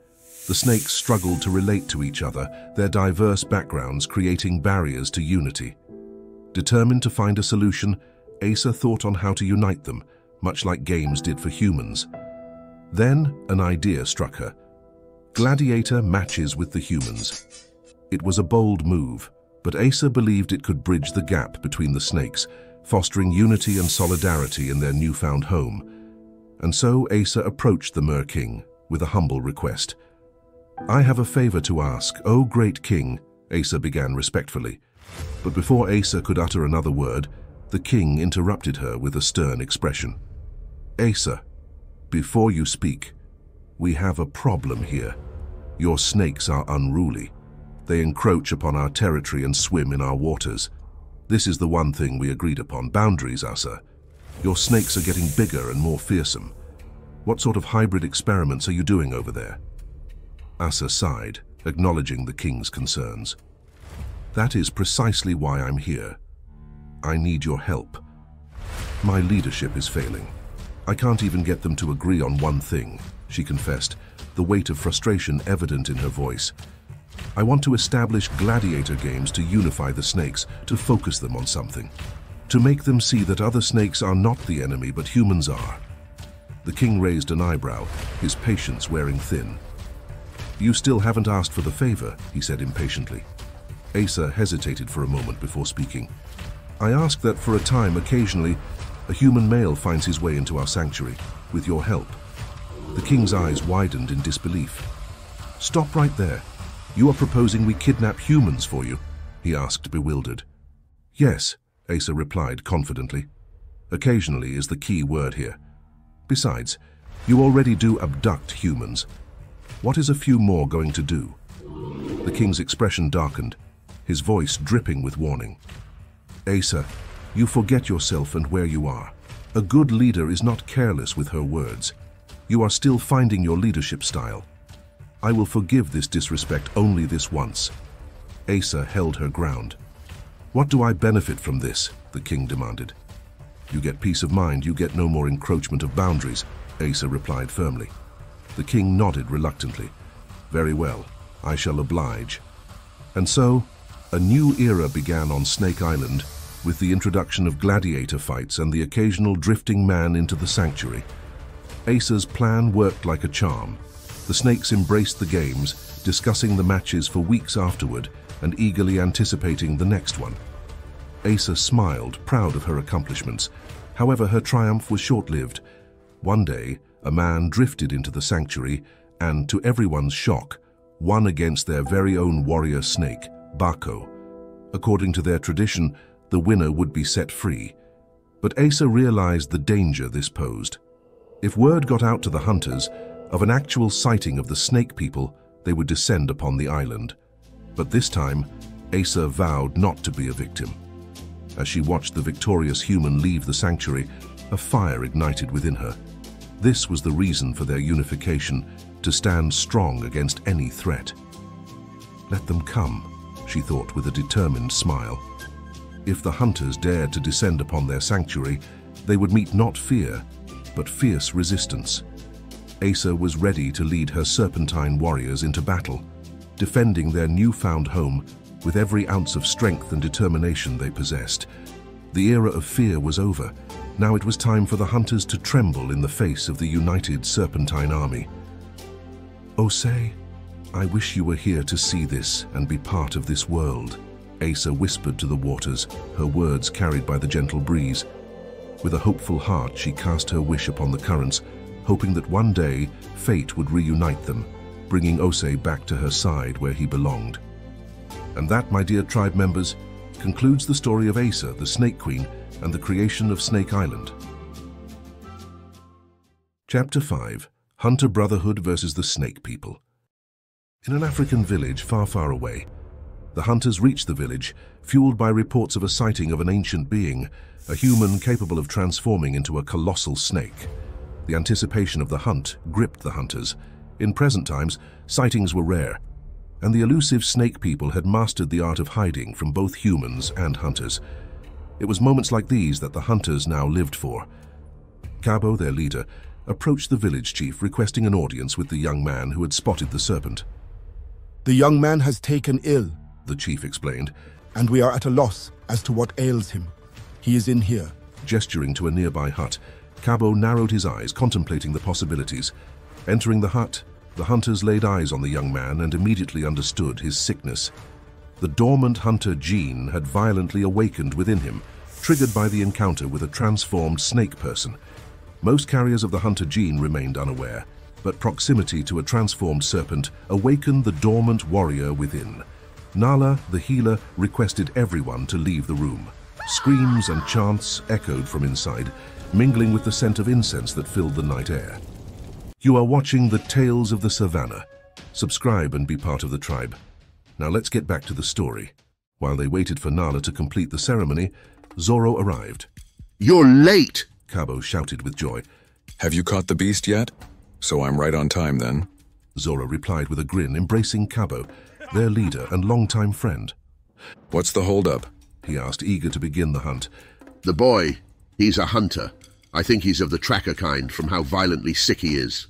The snakes struggled to relate to each other, their diverse backgrounds creating barriers to unity. Determined to find a solution, Asa thought on how to unite them, much like games did for humans. Then, an idea struck her. Gladiator matches with the humans. It was a bold move, but Asa believed it could bridge the gap between the snakes, fostering unity and solidarity in their newfound home. And so Asa approached the Mer King with a humble request. "I have a favor to ask, O great king," Asa began respectfully. But before Asa could utter another word, the king interrupted her with a stern expression. "Asa, before you speak, we have a problem here. Your snakes are unruly. They encroach upon our territory and swim in our waters. This is the one thing we agreed upon, boundaries, Asa. Your snakes are getting bigger and more fearsome. What sort of hybrid experiments are you doing over there?" Asa sighed, acknowledging the king's concerns. "That is precisely why I'm here. I need your help. My leadership is failing. I can't even get them to agree on one thing," she confessed, the weight of frustration evident in her voice. "I want to establish gladiator games to unify the snakes, to focus them on something, to make them see that other snakes are not the enemy but humans are." The king raised an eyebrow, his patience wearing thin. "You still haven't asked for the favor," he said impatiently. Asa hesitated for a moment before speaking. "I ask that for a time, occasionally, a human male finds his way into our sanctuary, with your help." The king's eyes widened in disbelief. "Stop right there. You are proposing we kidnap humans for you?" he asked, bewildered. "Yes," Asa replied confidently. "Occasionally is the key word here. Besides, you already do abduct humans. What is a few more going to do?" The king's expression darkened, his voice dripping with warning. "Asa, you forget yourself and where you are. A good leader is not careless with her words. You are still finding your leadership style. I will forgive this disrespect only this once." Asa held her ground. "What do I benefit from this?" the king demanded. "You get peace of mind, you get no more encroachment of boundaries," Asa replied firmly. The king nodded reluctantly. "Very well, I shall oblige." And so, a new era began on Snake Island, with the introduction of gladiator fights and the occasional drifting man into the sanctuary. Asa's plan worked like a charm. The snakes embraced the games, discussing the matches for weeks afterward and eagerly anticipating the next one. Asa smiled, proud of her accomplishments. However, her triumph was short-lived. One day, a man drifted into the sanctuary and, to everyone's shock, won against their very own warrior snake, Bako. According to their tradition, the winner would be set free. But Asa realized the danger this posed. If word got out to the hunters of an actual sighting of the snake people, they would descend upon the island. But this time, Asa vowed not to be a victim. As she watched the victorious human leave the sanctuary, a fire ignited within her. This was the reason for their unification, to stand strong against any threat. "Let them come," she thought with a determined smile. If the hunters dared to descend upon their sanctuary, they would meet not fear, but fierce resistance. Asa was ready to lead her serpentine warriors into battle, defending their newfound home with every ounce of strength and determination they possessed. The era of fear was over. Now it was time for the hunters to tremble in the face of the united serpentine army. "Osei, I wish you were here to see this and be part of this world," Asa whispered to the waters, her words carried by the gentle breeze. With a hopeful heart, she cast her wish upon the currents, hoping that one day fate would reunite them, bringing Osei back to her side where he belonged. And that, my dear tribe members, concludes the story of Asa, the Snake Queen, and the creation of Snake Island. Chapter 5. Hunter Brotherhood versus the Snake People. In an African village far, far away, the hunters reached the village, fueled by reports of a sighting of an ancient being, a human capable of transforming into a colossal snake. The anticipation of the hunt gripped the hunters. In present times, sightings were rare, and the elusive snake people had mastered the art of hiding from both humans and hunters. It was moments like these that the hunters now lived for. Cabo, their leader, approached the village chief requesting an audience with the young man who had spotted the serpent. "The young man has taken ill," the chief explained, "and we are at a loss as to what ails him. He is in here." Gesturing to a nearby hut, Cabo narrowed his eyes, contemplating the possibilities. Entering the hut, the hunters laid eyes on the young man and immediately understood his sickness. The dormant hunter gene had violently awakened within him, triggered by the encounter with a transformed snake person. Most carriers of the hunter gene remained unaware, but proximity to a transformed serpent awakened the dormant warrior within. Nala, the healer, requested everyone to leave the room. Screams and chants echoed from inside, mingling with the scent of incense that filled the night air. You are watching the Tales of the Savannah. Subscribe and be part of the tribe. Now let's get back to the story. While they waited for Nala to complete the ceremony, Zoro arrived. "You're late!" Cabo shouted with joy. "Have you caught the beast yet? So I'm right on time then." Zoro replied with a grin, embracing Cabo, their leader and longtime friend. "What's the holdup?" he asked, eager to begin the hunt. "The boy, he's a hunter. I think he's of the tracker kind from how violently sick he is."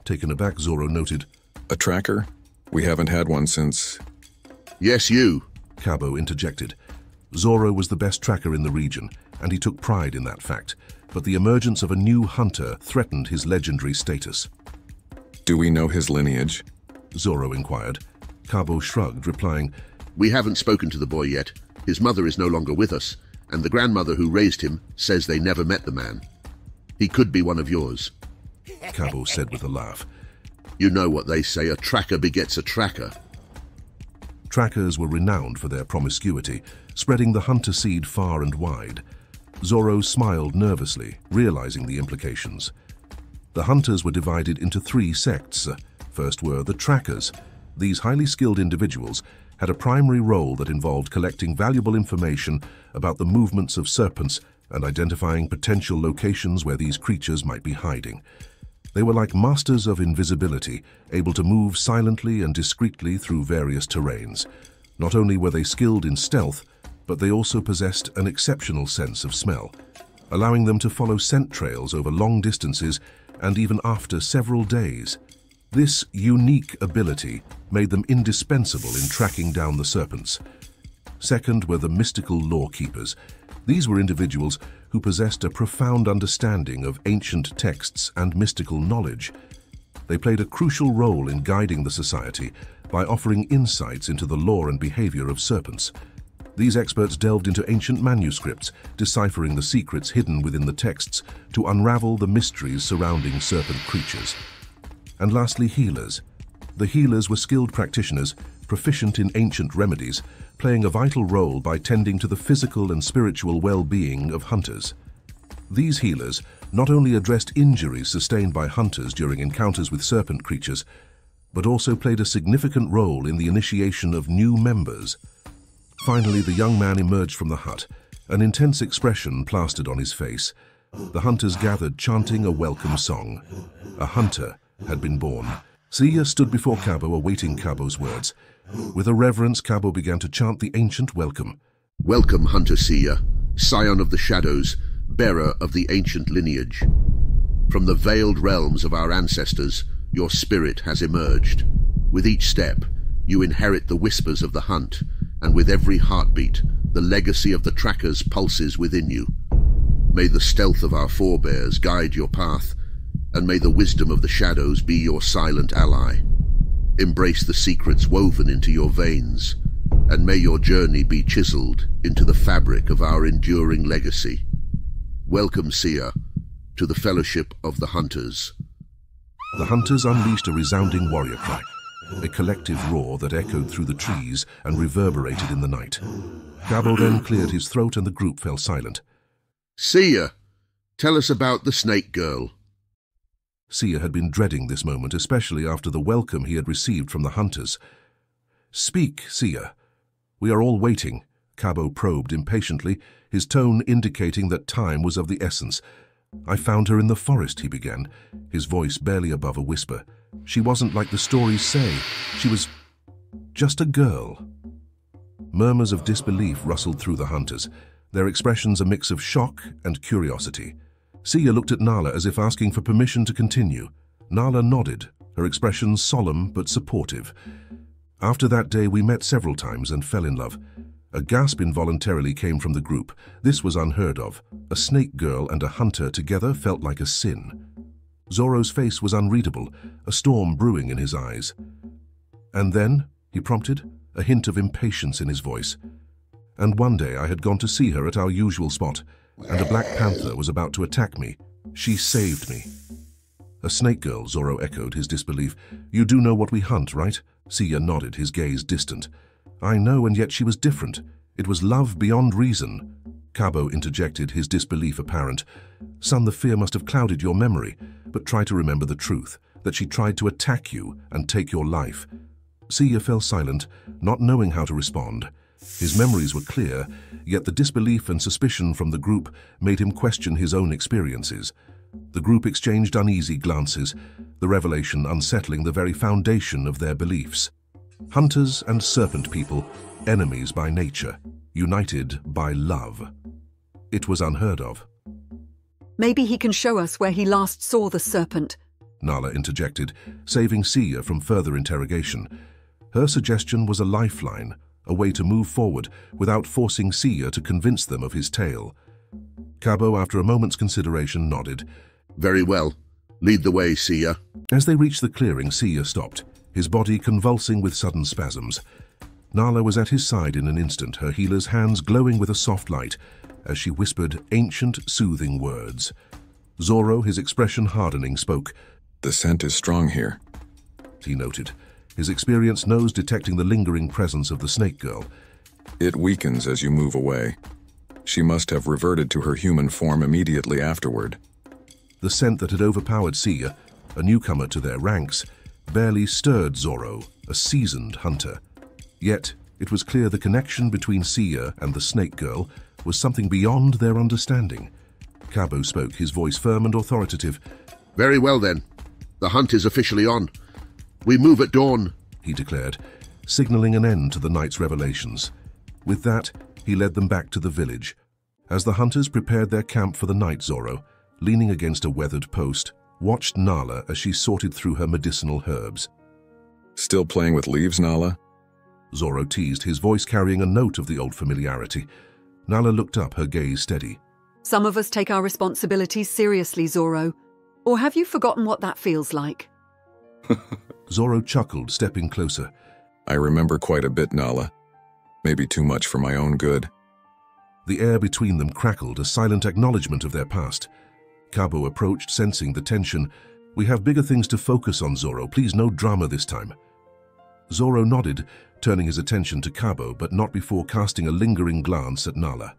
Taken aback, Zoro noted. "A tracker? We haven't had one since..." "Yes, you." Cabo interjected. Zoro was the best tracker in the region, and he took pride in that fact, but the emergence of a new hunter threatened his legendary status. "Do we know his lineage?" Zoro inquired. Cabo shrugged, replying, "We haven't spoken to the boy yet. His mother is no longer with us, and the grandmother who raised him says they never met the man. He could be one of yours." Cabo said with a laugh. "You know what they say, a tracker begets a tracker." Trackers were renowned for their promiscuity, spreading the hunter seed far and wide. Zoro smiled nervously, realizing the implications. The hunters were divided into three sects. First were the trackers. These highly skilled individuals had a primary role that involved collecting valuable information about the movements of serpents and identifying potential locations where these creatures might be hiding. They were like masters of invisibility, able to move silently and discreetly through various terrains. Not only were they skilled in stealth, but they also possessed an exceptional sense of smell, allowing them to follow scent trails over long distances and even after several days. This unique ability made them indispensable in tracking down the serpents. Second were the mystical law keepers. These were individuals who possessed a profound understanding of ancient texts and mystical knowledge. They played a crucial role in guiding the society by offering insights into the lore and behavior of serpents. These experts delved into ancient manuscripts, deciphering the secrets hidden within the texts to unravel the mysteries surrounding serpent creatures. And lastly, healers. The healers were skilled practitioners, proficient in ancient remedies, playing a vital role by tending to the physical and spiritual well-being of hunters. These healers not only addressed injuries sustained by hunters during encounters with serpent creatures, but also played a significant role in the initiation of new members. Finally, the young man emerged from the hut, an intense expression plastered on his face. The hunters gathered, chanting a welcome song. A hunter had been born. Sia stood before Cabo, awaiting Cabo's words. With a reverence, Cabo began to chant the ancient welcome. "Welcome, Hunter Sia, scion of the shadows, bearer of the ancient lineage. From the veiled realms of our ancestors, your spirit has emerged. With each step, you inherit the whispers of the hunt, and with every heartbeat, the legacy of the trackers pulses within you. May the stealth of our forebears guide your path, and may the wisdom of the shadows be your silent ally. Embrace the secrets woven into your veins, and may your journey be chiseled into the fabric of our enduring legacy. Welcome, Sia, to the Fellowship of the Hunters." The hunters unleashed a resounding warrior cry, a collective roar that echoed through the trees and reverberated in the night. Cabo then cleared his throat and the group fell silent. "Sia, tell us about the Snake Girl." Sia had been dreading this moment, especially after the welcome he had received from the hunters. "Speak, Sia. We are all waiting," Cabo probed impatiently, his tone indicating that time was of the essence. I found her in the forest, he began, his voice barely above a whisper. She wasn't like the stories say. She was just a girl. Murmurs of disbelief rustled through the hunters, their expressions a mix of shock and curiosity. Sia looked at Nala as if asking for permission to continue. Nala nodded, her expression solemn but supportive. After that day we met several times and fell in love. A gasp involuntarily came from the group. This was unheard of. A snake girl and a hunter together felt like a sin. Zoro's face was unreadable, a storm brewing in his eyes. "And then?" he prompted, a hint of impatience in his voice. "And one day I had gone to see her at our usual spot, and a black panther was about to attack me. She saved me." "A snake girl," Zoro echoed, his disbelief. "You do know what we hunt, right?" Sia nodded, his gaze distant. "I know, and yet she was different. It was love beyond reason." Kabo interjected, his disbelief apparent. "Son, the fear must have clouded your memory, but try to remember the truth, that she tried to attack you and take your life." Sia fell silent, not knowing how to respond. His memories were clear, yet the disbelief and suspicion from the group made him question his own experiences. The group exchanged uneasy glances, the revelation unsettling the very foundation of their beliefs. Hunters and serpent people, enemies by nature, united by love. It was unheard of. "Maybe he can show us where he last saw the serpent," Nala interjected, saving Sia from further interrogation. Her suggestion was a lifeline, a way to move forward without forcing Sia to convince them of his tale. Kabo, after a moment's consideration, nodded. "Very well. Lead the way, Sia." As they reached the clearing, Sia stopped, his body convulsing with sudden spasms. Nala was at his side in an instant, her healer's hands glowing with a soft light, as she whispered ancient, soothing words. Zoro, his expression hardening, spoke. "The scent is strong here," he noted, his experienced nose detecting the lingering presence of the snake girl. "It weakens as you move away. She must have reverted to her human form immediately afterward." The scent that had overpowered Sia, a newcomer to their ranks, barely stirred Zoro, a seasoned hunter. Yet, it was clear the connection between Sia and the snake girl was something beyond their understanding. Kabo spoke, his voice firm and authoritative. "Very well then. The hunt is officially on. We move at dawn," he declared, signaling an end to the night's revelations. With that, he led them back to the village. As the hunters prepared their camp for the night, Zoro, leaning against a weathered post, watched Nala as she sorted through her medicinal herbs. "Still playing with leaves, Nala?" Zoro teased, his voice carrying a note of the old familiarity. Nala looked up, her gaze steady. "Some of us take our responsibilities seriously, Zoro. Or have you forgotten what that feels like?" Zoro chuckled, stepping closer. "I remember quite a bit, Nala. Maybe too much for my own good." The air between them crackled, a silent acknowledgement of their past. Kabo approached, sensing the tension. "We have bigger things to focus on, Zoro. Please, no drama this time." Zoro nodded, turning his attention to Kabo, but not before casting a lingering glance at Nala.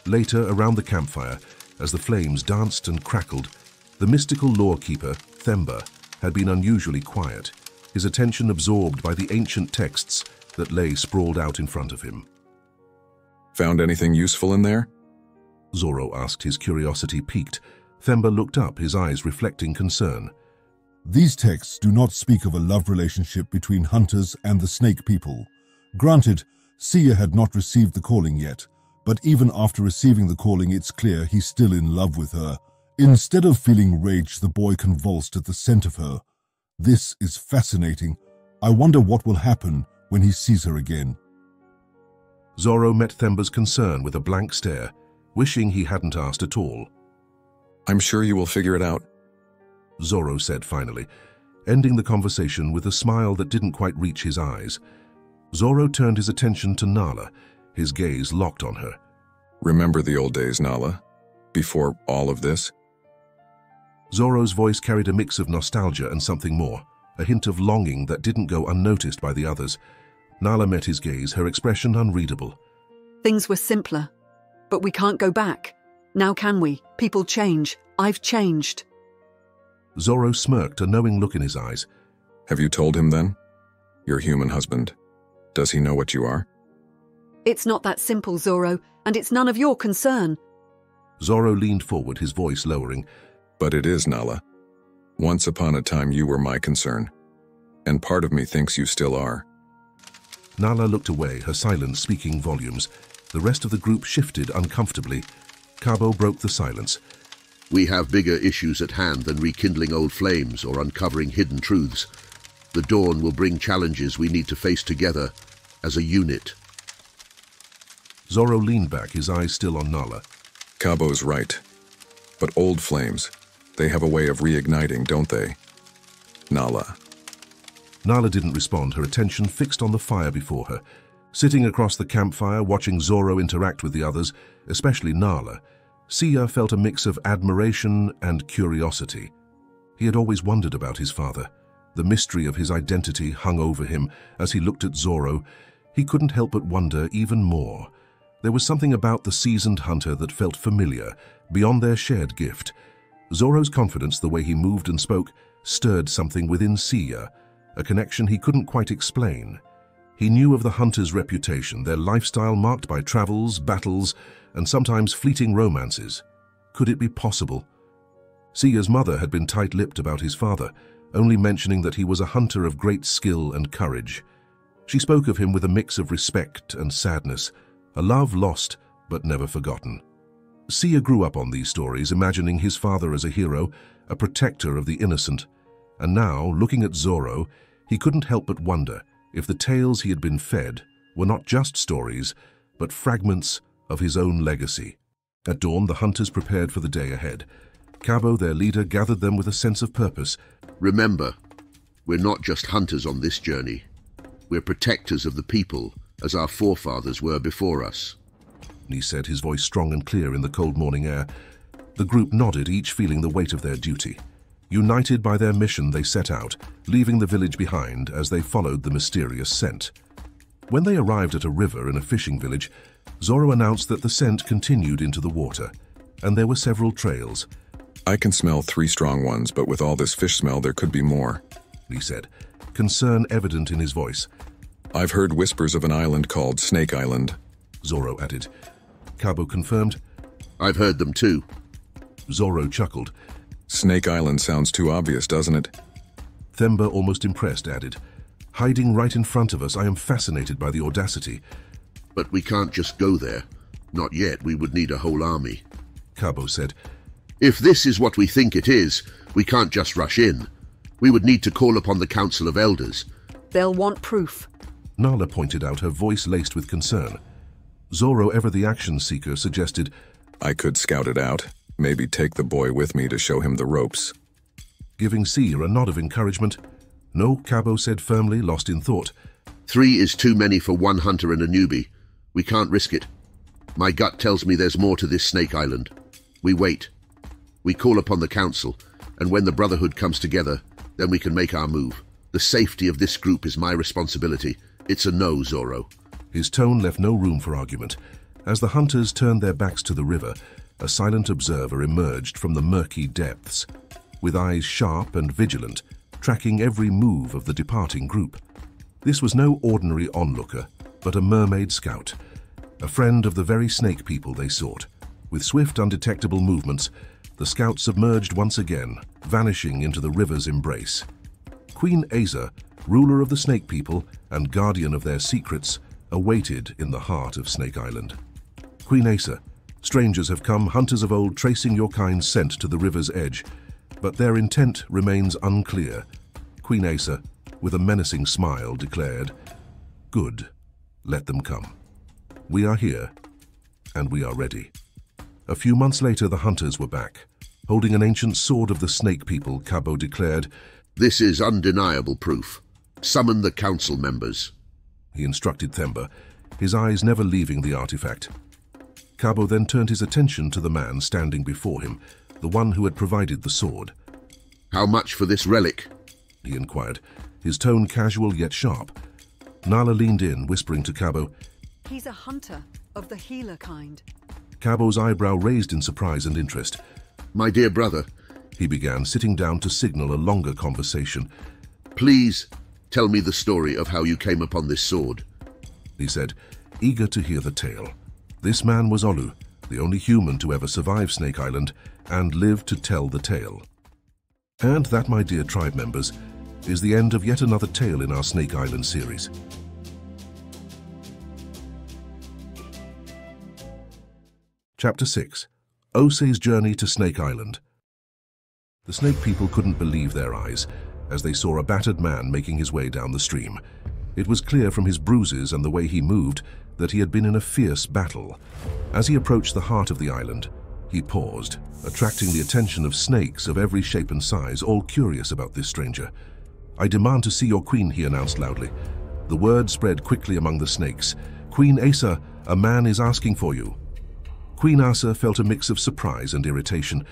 Later, around the campfire, as the flames danced and crackled, the mystical lore-keeper, Themba, had been unusually quiet, his attention absorbed by the ancient texts that lay sprawled out in front of him. "Found anything useful in there?" Zoro asked, his curiosity piqued. Themba looked up, his eyes reflecting concern. These texts do not speak of a love relationship between hunters and the snake people. Granted, Sia had not received the calling yet, but even after receiving the calling, it's clear he's still in love with her. Instead of feeling rage, the boy convulsed at the scent of her. This is fascinating. I wonder what will happen when he sees her again. Zoro met Themba's concern with a blank stare, wishing he hadn't asked at all. "I'm sure you will figure it out," Zoro said finally, ending the conversation with a smile that didn't quite reach his eyes. Zoro turned his attention to Nala, his gaze locked on her. "Remember the old days, Nala? Before all of this?" Zoro's voice carried a mix of nostalgia and something more, a hint of longing that didn't go unnoticed by the others. Nala met his gaze, her expression unreadable. "Things were simpler, but we can't go back. Now can we? People change. I've changed." Zoro smirked, a knowing look in his eyes. "Have you told him then? Your human husband. Does he know what you are?" "It's not that simple, Zoro, and it's none of your concern." Zoro leaned forward, his voice lowering. But it is, Nala. Once upon a time you were my concern. And part of me thinks you still are. Nala looked away, her silence speaking volumes. The rest of the group shifted uncomfortably. Kabo broke the silence. We have bigger issues at hand than rekindling old flames or uncovering hidden truths. The dawn will bring challenges we need to face together as a unit. Zoro leaned back, his eyes still on Nala. Kabo's right. But old flames, they have a way of reigniting, don't they? Nala. Nala didn't respond, her attention fixed on the fire before her. Sitting across the campfire, watching Zoro interact with the others, especially Nala, Sia felt a mix of admiration and curiosity. He had always wondered about his father. The mystery of his identity hung over him as he looked at Zoro. He couldn't help but wonder even more. There was something about the seasoned hunter that felt familiar, beyond their shared gift. Zoro's confidence, the way he moved and spoke, stirred something within Sia, a connection he couldn't quite explain. He knew of the hunter's reputation, their lifestyle marked by travels, battles, and sometimes fleeting romances. Could it be possible? Sia's mother had been tight-lipped about his father, only mentioning that he was a hunter of great skill and courage. She spoke of him with a mix of respect and sadness, a love lost but never forgotten. Sia grew up on these stories, imagining his father as a hero, a protector of the innocent. And now, looking at Zoro, he couldn't help but wonder if the tales he had been fed were not just stories, but fragments of his own legacy. At dawn, the hunters prepared for the day ahead. Kabo, their leader, gathered them with a sense of purpose. Remember, we're not just hunters on this journey. We're protectors of the people, as our forefathers were before us. He said, his voice strong and clear in the cold morning air. The group nodded, each feeling the weight of their duty. United by their mission, they set out, leaving the village behind as they followed the mysterious scent. When they arrived at a river in a fishing village, Zoro announced that the scent continued into the water, and there were several trails. I can smell 3 strong ones, but with all this fish smell, there could be more, he said, concern evident in his voice. I've heard whispers of an island called Snake Island, Zoro added. Kabo confirmed. I've heard them too. Zoro chuckled. Snake Island sounds too obvious, doesn't it? Themba, almost impressed, added. Hiding right in front of us, I am fascinated by the audacity. But we can't just go there. Not yet, we would need a whole army. Kabo said. If this is what we think it is, we can't just rush in. We would need to call upon the Council of Elders. They'll want proof. Nala pointed out, her voice laced with concern. Zoro, ever the action seeker, suggested, I could scout it out. Maybe take the boy with me to show him the ropes. Giving Sia a nod of encouragement. No, Kabo said firmly, lost in thought. 3 is too many for 1 hunter and a newbie. We can't risk it. My gut tells me there's more to this Snake Island. We wait. We call upon the Council, and when the Brotherhood comes together, then we can make our move. The safety of this group is my responsibility. It's a no, Zoro. His tone left no room for argument. As the hunters turned their backs to the river, a silent observer emerged from the murky depths, with eyes sharp and vigilant, tracking every move of the departing group. This was no ordinary onlooker, but a mermaid scout, a friend of the very snake people they sought. With swift, undetectable movements, the scout submerged once again, vanishing into the river's embrace. Queen Asa, ruler of the snake people and guardian of their secrets, awaited in the heart of Snake Island. Queen Asa, strangers have come, hunters of old, tracing your kind's scent to the river's edge, but their intent remains unclear. Queen Asa, with a menacing smile, declared, Good, let them come. We are here, and we are ready. A few months later, the hunters were back. Holding an ancient sword of the snake people, Kabo declared, This is undeniable proof. Summon the council members. He instructed Themba, his eyes never leaving the artifact. Kabo then turned his attention to the man standing before him, the one who had provided the sword. How much for this relic? He inquired, his tone casual yet sharp. Nala leaned in, whispering to Kabo. He's a hunter of the healer kind. Kabo's eyebrow raised in surprise and interest. My dear brother, he began, sitting down to signal a longer conversation. Please tell me the story of how you came upon this sword. He said, eager to hear the tale. This man was Olu, the only human to ever survive Snake Island and live to tell the tale. And that, my dear tribe members, is the end of yet another tale in our Snake Island series. Chapter 6. Osei's Journey to Snake Island. The Snake people couldn't believe their eyes as they saw a battered man making his way down the stream. It was clear from his bruises and the way he moved that he had been in a fierce battle. As he approached the heart of the island, he paused, attracting the attention of snakes of every shape and size, all curious about this stranger. "I demand to see your queen," he announced loudly. The word spread quickly among the snakes. "Queen Asa, a man is asking for you." Queen Asa felt a mix of surprise and irritation.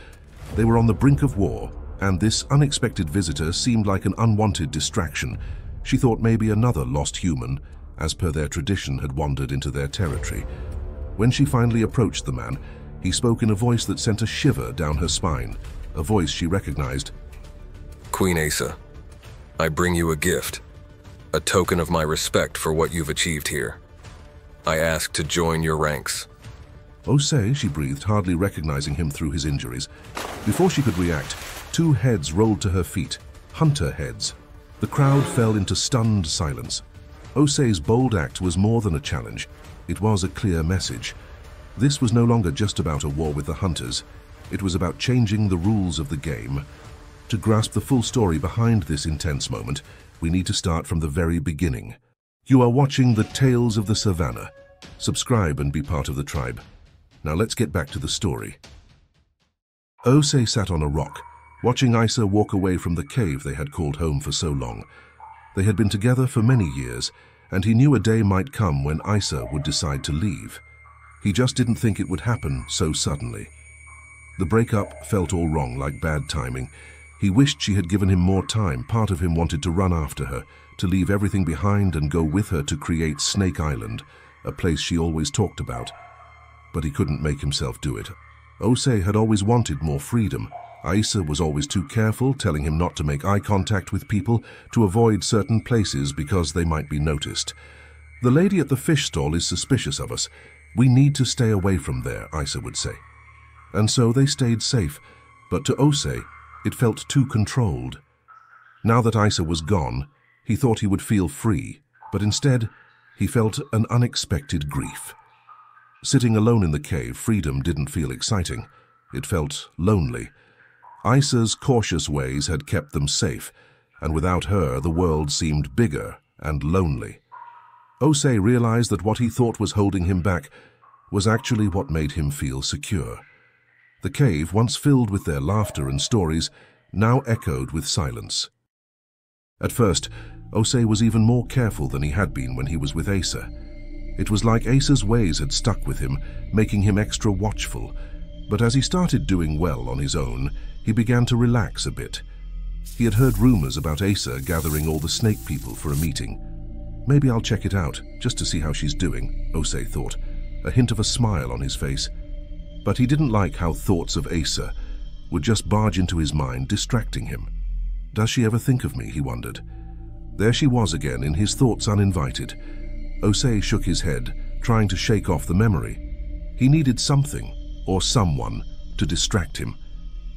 They were on the brink of war, and this unexpected visitor seemed like an unwanted distraction. She thought maybe another lost human, as per their tradition, had wandered into their territory. When she finally approached the man, he spoke in a voice that sent a shiver down her spine, a voice she recognized. Queen Asa, I bring you a gift, a token of my respect for what you've achieved here. I ask to join your ranks. Osei, she breathed, hardly recognizing him through his injuries. Before she could react, two heads rolled to her feet, hunter heads. The crowd fell into stunned silence. Osei's bold act was more than a challenge. It was a clear message. This was no longer just about a war with the hunters. It was about changing the rules of the game. To grasp the full story behind this intense moment, we need to start from the very beginning. You are watching the Tales of the Savannah. Subscribe and be part of the tribe. Now let's get back to the story. Osei sat on a rock, watching Asa walk away from the cave they had called home for so long. They had been together for many years, and he knew a day might come when Asa would decide to leave. He just didn't think it would happen so suddenly. The breakup felt all wrong, like bad timing. He wished she had given him more time. Part of him wanted to run after her, to leave everything behind and go with her to create Snake Island, a place she always talked about. But he couldn't make himself do it. Osei had always wanted more freedom. Asa was always too careful, telling him not to make eye contact with people, to avoid certain places because they might be noticed. "The lady at the fish stall is suspicious of us. We need to stay away from there," Asa would say. And so they stayed safe, but to Osei, it felt too controlled. Now that Asa was gone, he thought he would feel free, but instead, he felt an unexpected grief. Sitting alone in the cave, freedom didn't feel exciting. It felt lonely. Isa's cautious ways had kept them safe, and without her, the world seemed bigger and lonely. Osei realized that what he thought was holding him back was actually what made him feel secure. The cave, once filled with their laughter and stories, now echoed with silence. At first, Osei was even more careful than he had been when he was with Asa. It was like Asa's ways had stuck with him, making him extra watchful. But as he started doing well on his own, he began to relax a bit. He had heard rumors about Asa gathering all the snake people for a meeting. Maybe I'll check it out, just to see how she's doing, Osei thought, a hint of a smile on his face. But he didn't like how thoughts of Asa would just barge into his mind, distracting him. Does she ever think of me, he wondered. There she was again, in his thoughts uninvited. Osei shook his head, trying to shake off the memory. He needed something, or someone, to distract him.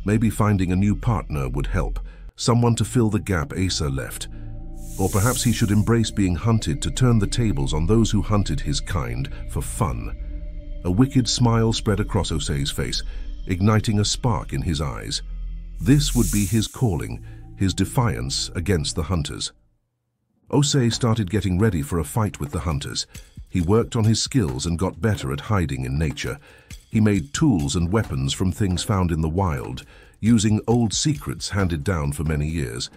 Maybe finding a new partner would help, someone to fill the gap Asa left. Or perhaps he should embrace being hunted to turn the tables on those who hunted his kind for fun. A wicked smile spread across Osei's face, igniting a spark in his eyes. This would be his calling, his defiance against the hunters. Osei started getting ready for a fight with the hunters. He worked on his skills and got better at hiding in nature. He made tools and weapons from things found in the wild, using old secrets handed down for many years.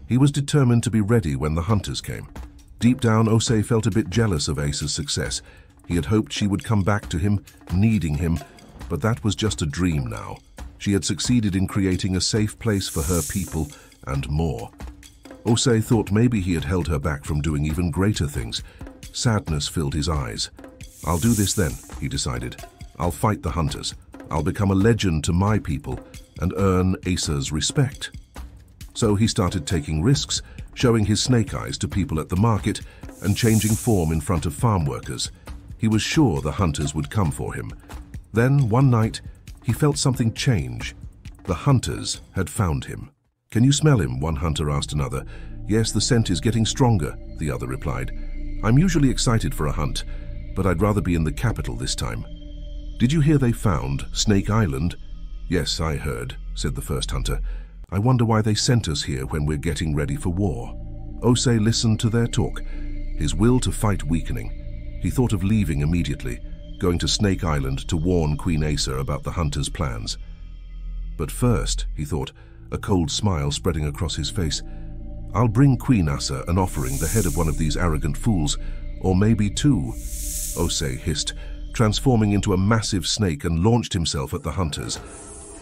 He was determined to be ready when the hunters came. Deep down, Osei felt a bit jealous of Asa's success. He had hoped she would come back to him, needing him, but that was just a dream now. She had succeeded in creating a safe place for her people and more. Osei thought maybe he had held her back from doing even greater things. Sadness filled his eyes. "I'll do this then," he decided. "I'll fight the hunters. I'll become a legend to my people and earn Asa's respect." So he started taking risks, showing his snake eyes to people at the market and changing form in front of farm workers. He was sure the hunters would come for him. Then, one night, he felt something change. The hunters had found him. "Can you smell him?" one hunter asked another. "Yes, the scent is getting stronger," the other replied. "I'm usually excited for a hunt, but I'd rather be in the capital this time." "Did you hear they found Snake Island?" "Yes, I heard," said the first hunter. "I wonder why they sent us here when we're getting ready for war." Osei listened to their talk, his will to fight weakening. He thought of leaving immediately, going to Snake Island to warn Queen Acer about the hunters' plans. But first, he thought, a cold smile spreading across his face, "I'll bring Queen Acer an offering, the head of one of these arrogant fools, or maybe two." Osei hissed, transforming into a massive snake, and launched himself at the hunters.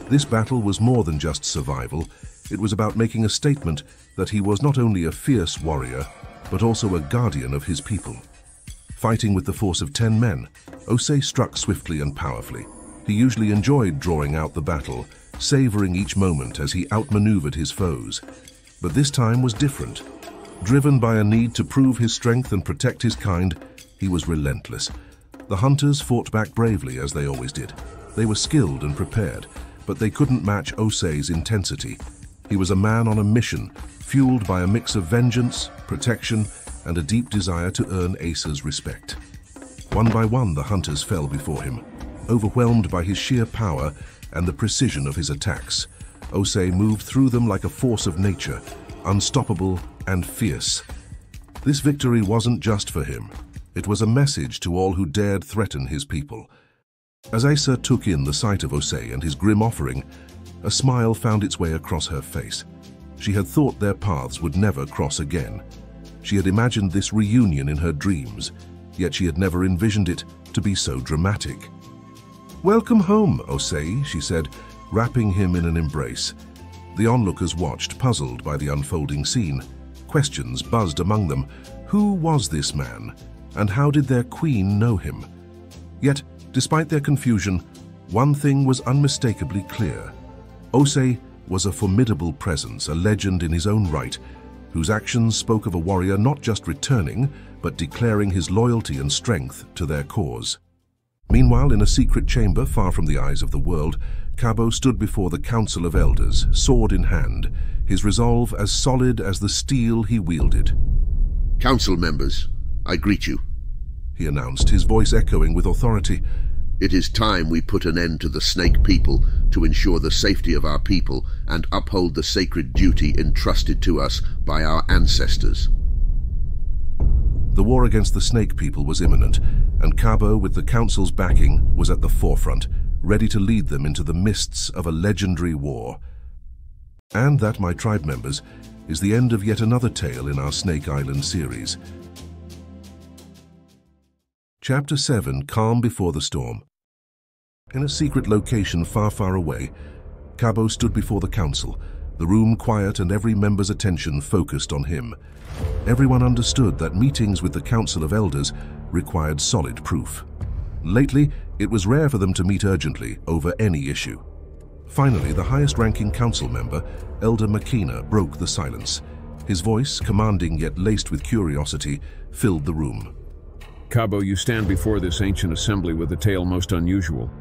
This battle was more than just survival. It was about making a statement that he was not only a fierce warrior, but also a guardian of his people. Fighting with the force of 10 men, Osei struck swiftly and powerfully. He usually enjoyed drawing out the battle, savoring each moment as he outmaneuvered his foes. But this time was different. Driven by a need to prove his strength and protect his kind, he was relentless. The hunters fought back bravely, as they always did. They were skilled and prepared, but they couldn't match Osei's intensity. He was a man on a mission, fueled by a mix of vengeance, protection, and a deep desire to earn Acer's respect. One by one, the hunters fell before him, overwhelmed by his sheer power and the precision of his attacks. Osei moved through them like a force of nature, unstoppable and fierce. This victory wasn't just for him. It was a message to all who dared threaten his people. As Acer took in the sight of Osei and his grim offering, a smile found its way across her face. She had thought their paths would never cross again. She had imagined this reunion in her dreams, yet she had never envisioned it to be so dramatic. "Welcome home, Osei," she said, wrapping him in an embrace. The onlookers watched, puzzled by the unfolding scene. Questions buzzed among them. Who was this man, and how did their queen know him? Yet, despite their confusion, one thing was unmistakably clear. Osei was a formidable presence, a legend in his own right, whose actions spoke of a warrior not just returning, but declaring his loyalty and strength to their cause. Meanwhile, in a secret chamber far from the eyes of the world, Cabo stood before the Council of Elders, sword in hand, his resolve as solid as the steel he wielded. "Council members, I greet you," he announced, his voice echoing with authority. "It is time we put an end to the Snake people to ensure the safety of our people and uphold the sacred duty entrusted to us by our ancestors." The war against the Snake people was imminent, and Cabo, with the Council's backing, was at the forefront, ready to lead them into the mists of a legendary war. And that, my tribe members, is the end of yet another tale in our Snake Island series. Chapter 7, Calm Before the Storm. In a secret location far, far away, Cabo stood before the council, the room quiet and every member's attention focused on him. Everyone understood that meetings with the Council of Elders required solid proof. Lately, it was rare for them to meet urgently over any issue. Finally, the highest-ranking council member, Elder Makina, broke the silence. His voice, commanding yet laced with curiosity, filled the room. "Cabo, you stand before this ancient assembly with a tale most unusual.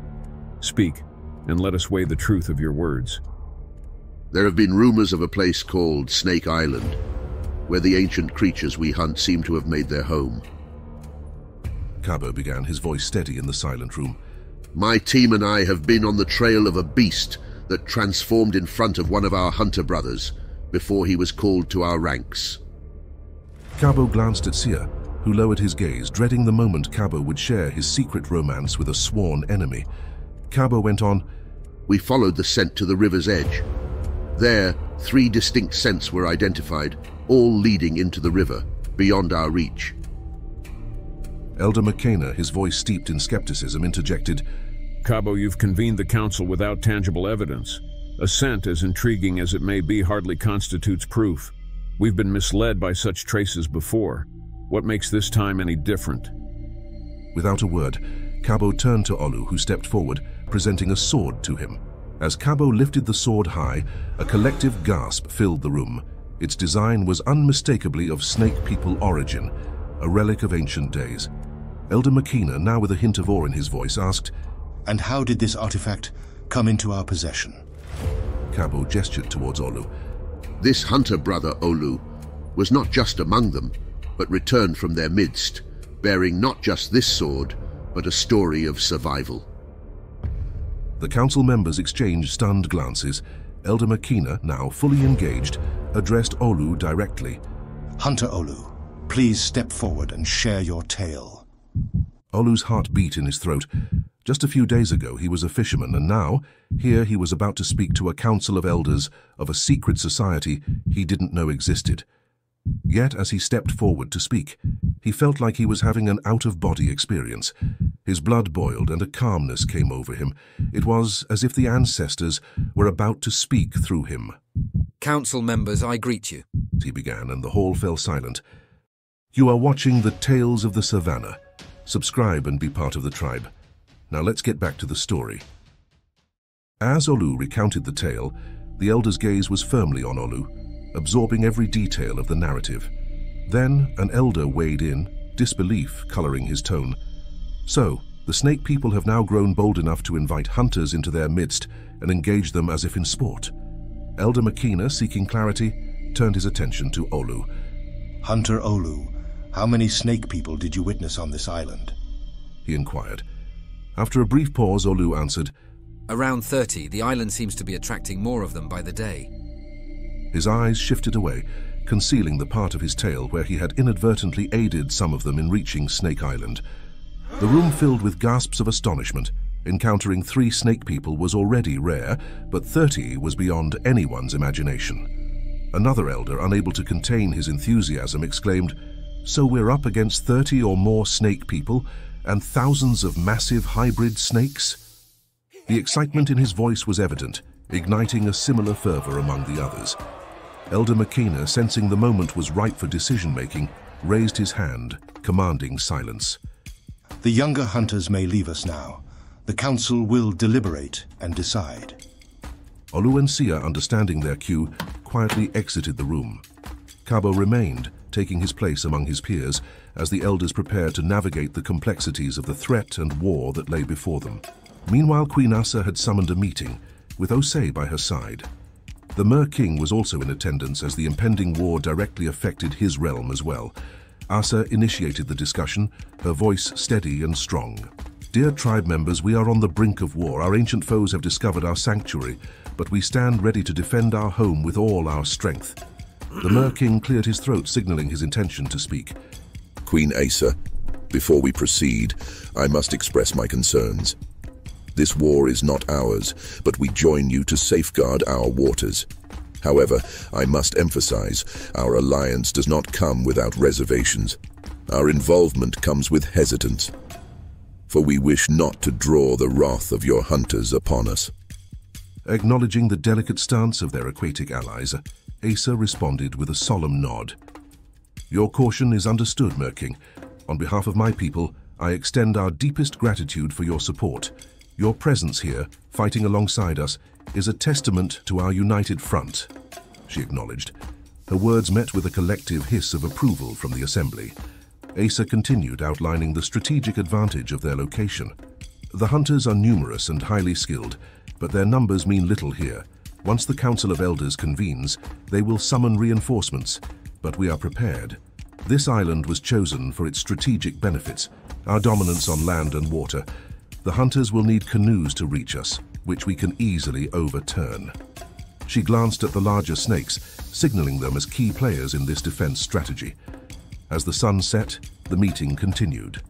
Speak, and let us weigh the truth of your words." "There have been rumors of a place called Snake Island, where the ancient creatures we hunt seem to have made their home." Cabo began, his voice steady in the silent room. "My team and I have been on the trail of a beast that transformed in front of one of our hunter brothers before he was called to our ranks." Cabo glanced at Sia, who lowered his gaze, dreading the moment Cabo would share his secret romance with a sworn enemy. Cabo went on, "We followed the scent to the river's edge. There, 3 distinct scents were identified, all leading into the river, beyond our reach." Elder Makina, his voice steeped in skepticism, interjected, "Cabo, you've convened the council without tangible evidence. A scent, as intriguing as it may be, hardly constitutes proof. We've been misled by such traces before. What makes this time any different?" Without a word, Cabo turned to Olu, who stepped forward, presenting a sword to him. As Cabo lifted the sword high, a collective gasp filled the room. Its design was unmistakably of Snake People origin, a relic of ancient days. Elder Makina, now with a hint of awe in his voice, asked, And how did this artifact come into our possession? Cabo gestured towards Olu. This hunter brother Olu was not just among them, but returned from their midst, bearing not just this sword, but a story of survival. The council members exchanged stunned glances. Elder Makina, now fully engaged, addressed Olu directly. Hunter Olu, please step forward and share your tale. Olu's heart beat in his throat. Just a few days ago he was a fisherman, and now, here he was about to speak to a council of elders of a secret society he didn't know existed. Yet, as he stepped forward to speak, he felt like he was having an out-of-body experience. His blood boiled and a calmness came over him. It was as if the ancestors were about to speak through him. Council members, I greet you, he began, and the hall fell silent. You are watching the Tales of the Savannah. Subscribe and be part of the tribe. Now let's get back to the story. As Olu recounted the tale, the elder's gaze was firmly on Olu, absorbing every detail of the narrative. Then an elder weighed in, disbelief coloring his tone. So, the snake people have now grown bold enough to invite hunters into their midst and engage them as if in sport. Elder Makina, seeking clarity, turned his attention to Olu. Hunter Olu, how many snake people did you witness on this island? He inquired. After a brief pause, Olu answered, Around 30. The island seems to be attracting more of them by the day. His eyes shifted away, concealing the part of his tale where he had inadvertently aided some of them in reaching Snake Island. The room filled with gasps of astonishment. Encountering 3 snake people was already rare, but 30 was beyond anyone's imagination. Another elder, unable to contain his enthusiasm, exclaimed, So we're up against 30 or more snake people and thousands of massive hybrid snakes? The excitement in his voice was evident, igniting a similar fervor among the others. Elder Makina, sensing the moment was ripe for decision-making, raised his hand, commanding silence. The younger hunters may leave us now. The council will deliberate and decide. Olu and Sia, understanding their cue, quietly exited the room. Cabo remained, taking his place among his peers, as the elders prepared to navigate the complexities of the threat and war that lay before them. Meanwhile, Queen Asa had summoned a meeting, with Osei by her side. The Mer King was also in attendance, as the impending war directly affected his realm as well. Asa initiated the discussion, her voice steady and strong. Dear tribe members, we are on the brink of war. Our ancient foes have discovered our sanctuary, but we stand ready to defend our home with all our strength. The Mer King cleared his throat, signaling his intention to speak. Queen Asa, before we proceed, I must express my concerns. This war is not ours, but we join you to safeguard our waters. However, I must emphasize, our alliance does not come without reservations. Our involvement comes with hesitance, for we wish not to draw the wrath of your hunters upon us. Acknowledging the delicate stance of their aquatic allies, Asa responded with a solemn nod. Your caution is understood, Mer King. On behalf of my people, I extend our deepest gratitude for your support. Your presence here, fighting alongside us, is a testament to our united front, she acknowledged. Her words met with a collective hiss of approval from the assembly. Asa continued, outlining the strategic advantage of their location. The hunters are numerous and highly skilled, but their numbers mean little here. Once the Council of Elders convenes, they will summon reinforcements, but we are prepared. This island was chosen for its strategic benefits, our dominance on land and water. The hunters will need canoes to reach us, which we can easily overturn. She glanced at the larger snakes, signaling them as key players in this defense strategy. As the sun set, the meeting continued.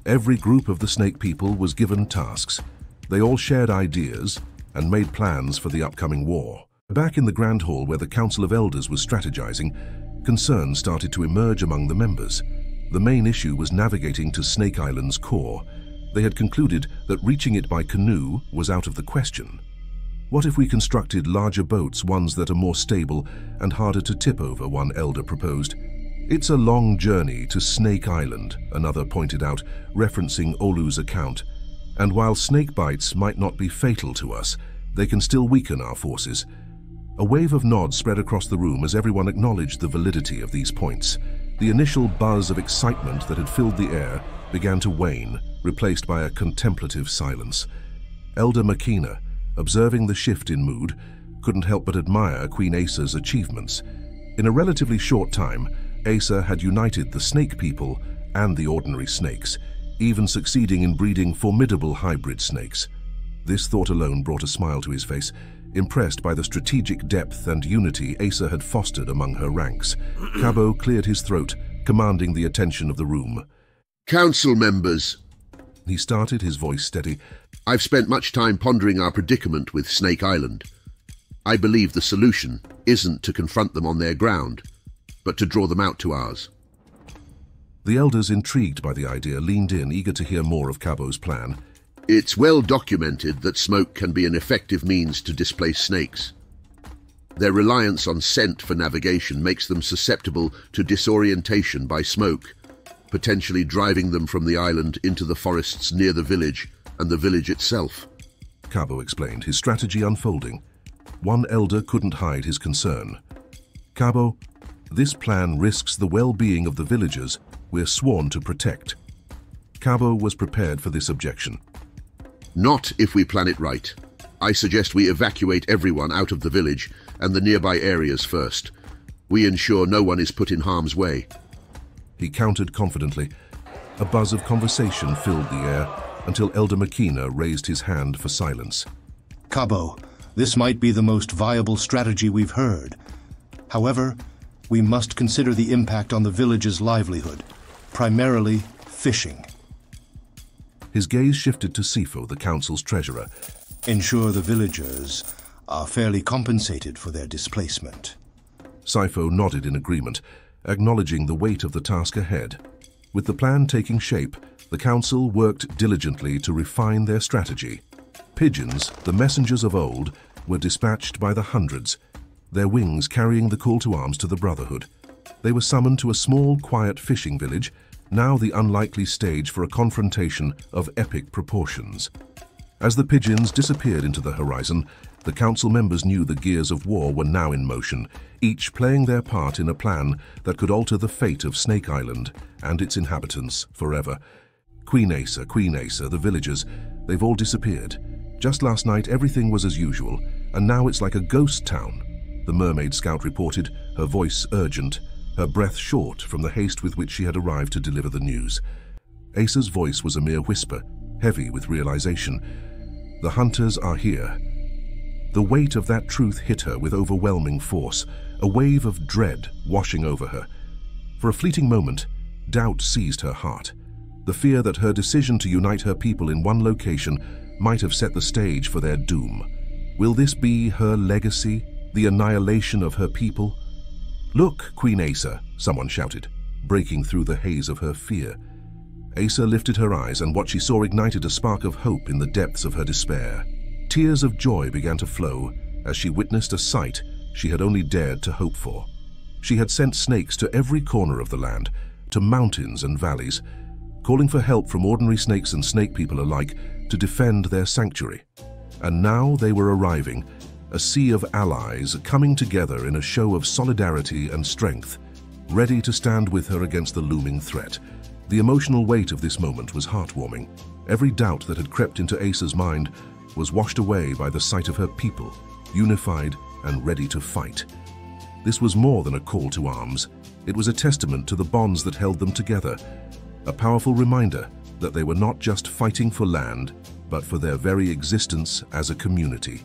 Every group of the snake people was given tasks. They all shared ideas and made plans for the upcoming war. Back in the Grand Hall where the Council of Elders was strategizing, concerns started to emerge among the members. The main issue was navigating to Snake Island's core. They had concluded that reaching it by canoe was out of the question. What if we constructed larger boats, ones that are more stable and harder to tip over, one elder proposed. It's a long journey to Snake Island, another pointed out, referencing Olu's account. And while snake bites might not be fatal to us, they can still weaken our forces. A wave of nods spread across the room as everyone acknowledged the validity of these points. The initial buzz of excitement that had filled the air began to wane, replaced by a contemplative silence. Elder Makina, observing the shift in mood, couldn't help but admire Queen Asa's achievements. In a relatively short time, Asa had united the snake people and the ordinary snakes, even succeeding in breeding formidable hybrid snakes. This thought alone brought a smile to his face, impressed by the strategic depth and unity Asa had fostered among her ranks. Cabo cleared his throat, commanding the attention of the room. Council members, he started, his voice steady. I've spent much time pondering our predicament with Snake Island. I believe the solution isn't to confront them on their ground, but to draw them out to ours. The elders, intrigued by the idea, leaned in, eager to hear more of Cabo's plan. It's well documented that smoke can be an effective means to displace snakes. Their reliance on scent for navigation makes them susceptible to disorientation by smoke, potentially driving them from the island into the forests near the village and the village itself. Cabo explained, his strategy unfolding. One elder couldn't hide his concern. Cabo, this plan risks the well-being of the villagers we're sworn to protect. Cabo was prepared for this objection. Not if we plan it right. I suggest we evacuate everyone out of the village and the nearby areas first. We ensure no one is put in harm's way. He countered confidently. A buzz of conversation filled the air until Elder Makina raised his hand for silence. Cabo, this might be the most viable strategy we've heard. However, we must consider the impact on the village's livelihood, primarily fishing. His gaze shifted to Sifo, the council's treasurer. Ensure the villagers are fairly compensated for their displacement. Sifo nodded in agreement, acknowledging the weight of the task ahead. With the plan taking shape, the council worked diligently to refine their strategy. Pigeons, the messengers of old, were dispatched by the hundreds, their wings carrying the call to arms to the Brotherhood. They were summoned to a small, quiet fishing village, now the unlikely stage for a confrontation of epic proportions. As the pigeons disappeared into the horizon, the council members knew the gears of war were now in motion, each playing their part in a plan that could alter the fate of Snake Island and its inhabitants forever. Queen Asa, the villagers, they've all disappeared. Just last night, everything was as usual, and now it's like a ghost town. The mermaid scout reported, her voice urgent, her breath short from the haste with which she had arrived to deliver the news. Asa's voice was a mere whisper, heavy with realization. The hunters are here. The weight of that truth hit her with overwhelming force, a wave of dread washing over her. For a fleeting moment, doubt seized her heart. The fear that her decision to unite her people in one location might have set the stage for their doom. Will this be her legacy, the annihilation of her people? "Look, Queen Asa," someone shouted, breaking through the haze of her fear. Asa lifted her eyes, and what she saw ignited a spark of hope in the depths of her despair. Tears of joy began to flow as she witnessed a sight she had only dared to hope for. She had sent snakes to every corner of the land, to mountains and valleys, calling for help from ordinary snakes and snake people alike to defend their sanctuary. And now they were arriving, a sea of allies coming together in a show of solidarity and strength, ready to stand with her against the looming threat. The emotional weight of this moment was heartwarming. Every doubt that had crept into Asa's mind was washed away by the sight of her people, unified and ready to fight. This was more than a call to arms. It was a testament to the bonds that held them together, a powerful reminder that they were not just fighting for land, but for their very existence as a community.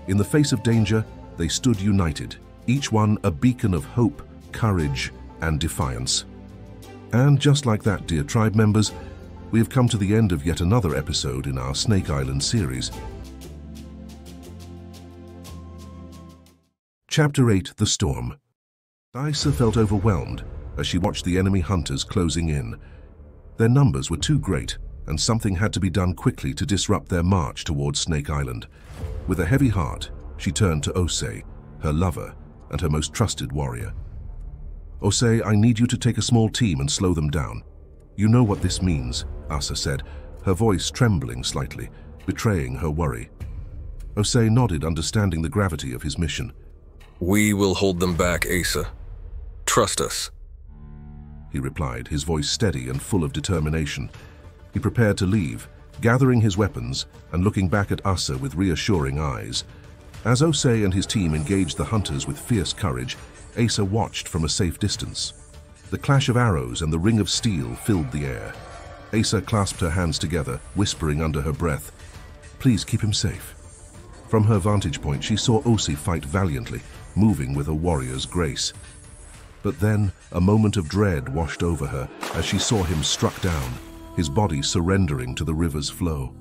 In the face of danger, they stood united, each one a beacon of hope, courage, and defiance. And just like that, dear tribe members, we have come to the end of yet another episode in our Snake Island series. Chapter 8, The Storm. Asa felt overwhelmed as she watched the enemy hunters closing in. Their numbers were too great, and something had to be done quickly to disrupt their march towards Snake Island. With a heavy heart, she turned to Osei, her lover and her most trusted warrior. "Osei, I need you to take a small team and slow them down. You know what this means," Asa said, her voice trembling slightly, betraying her worry. Osei nodded, understanding the gravity of his mission. "We will hold them back, Asa. Trust us," he replied, his voice steady and full of determination. He prepared to leave, gathering his weapons and looking back at Asa with reassuring eyes. As Osei and his team engaged the hunters with fierce courage, Asa watched from a safe distance. The clash of arrows and the ring of steel filled the air. Asa clasped her hands together, whispering under her breath, "Please keep him safe." From her vantage point, she saw Osei fight valiantly, moving with a warrior's grace. But then, a moment of dread washed over her as she saw him struck down, his body surrendering to the river's flow.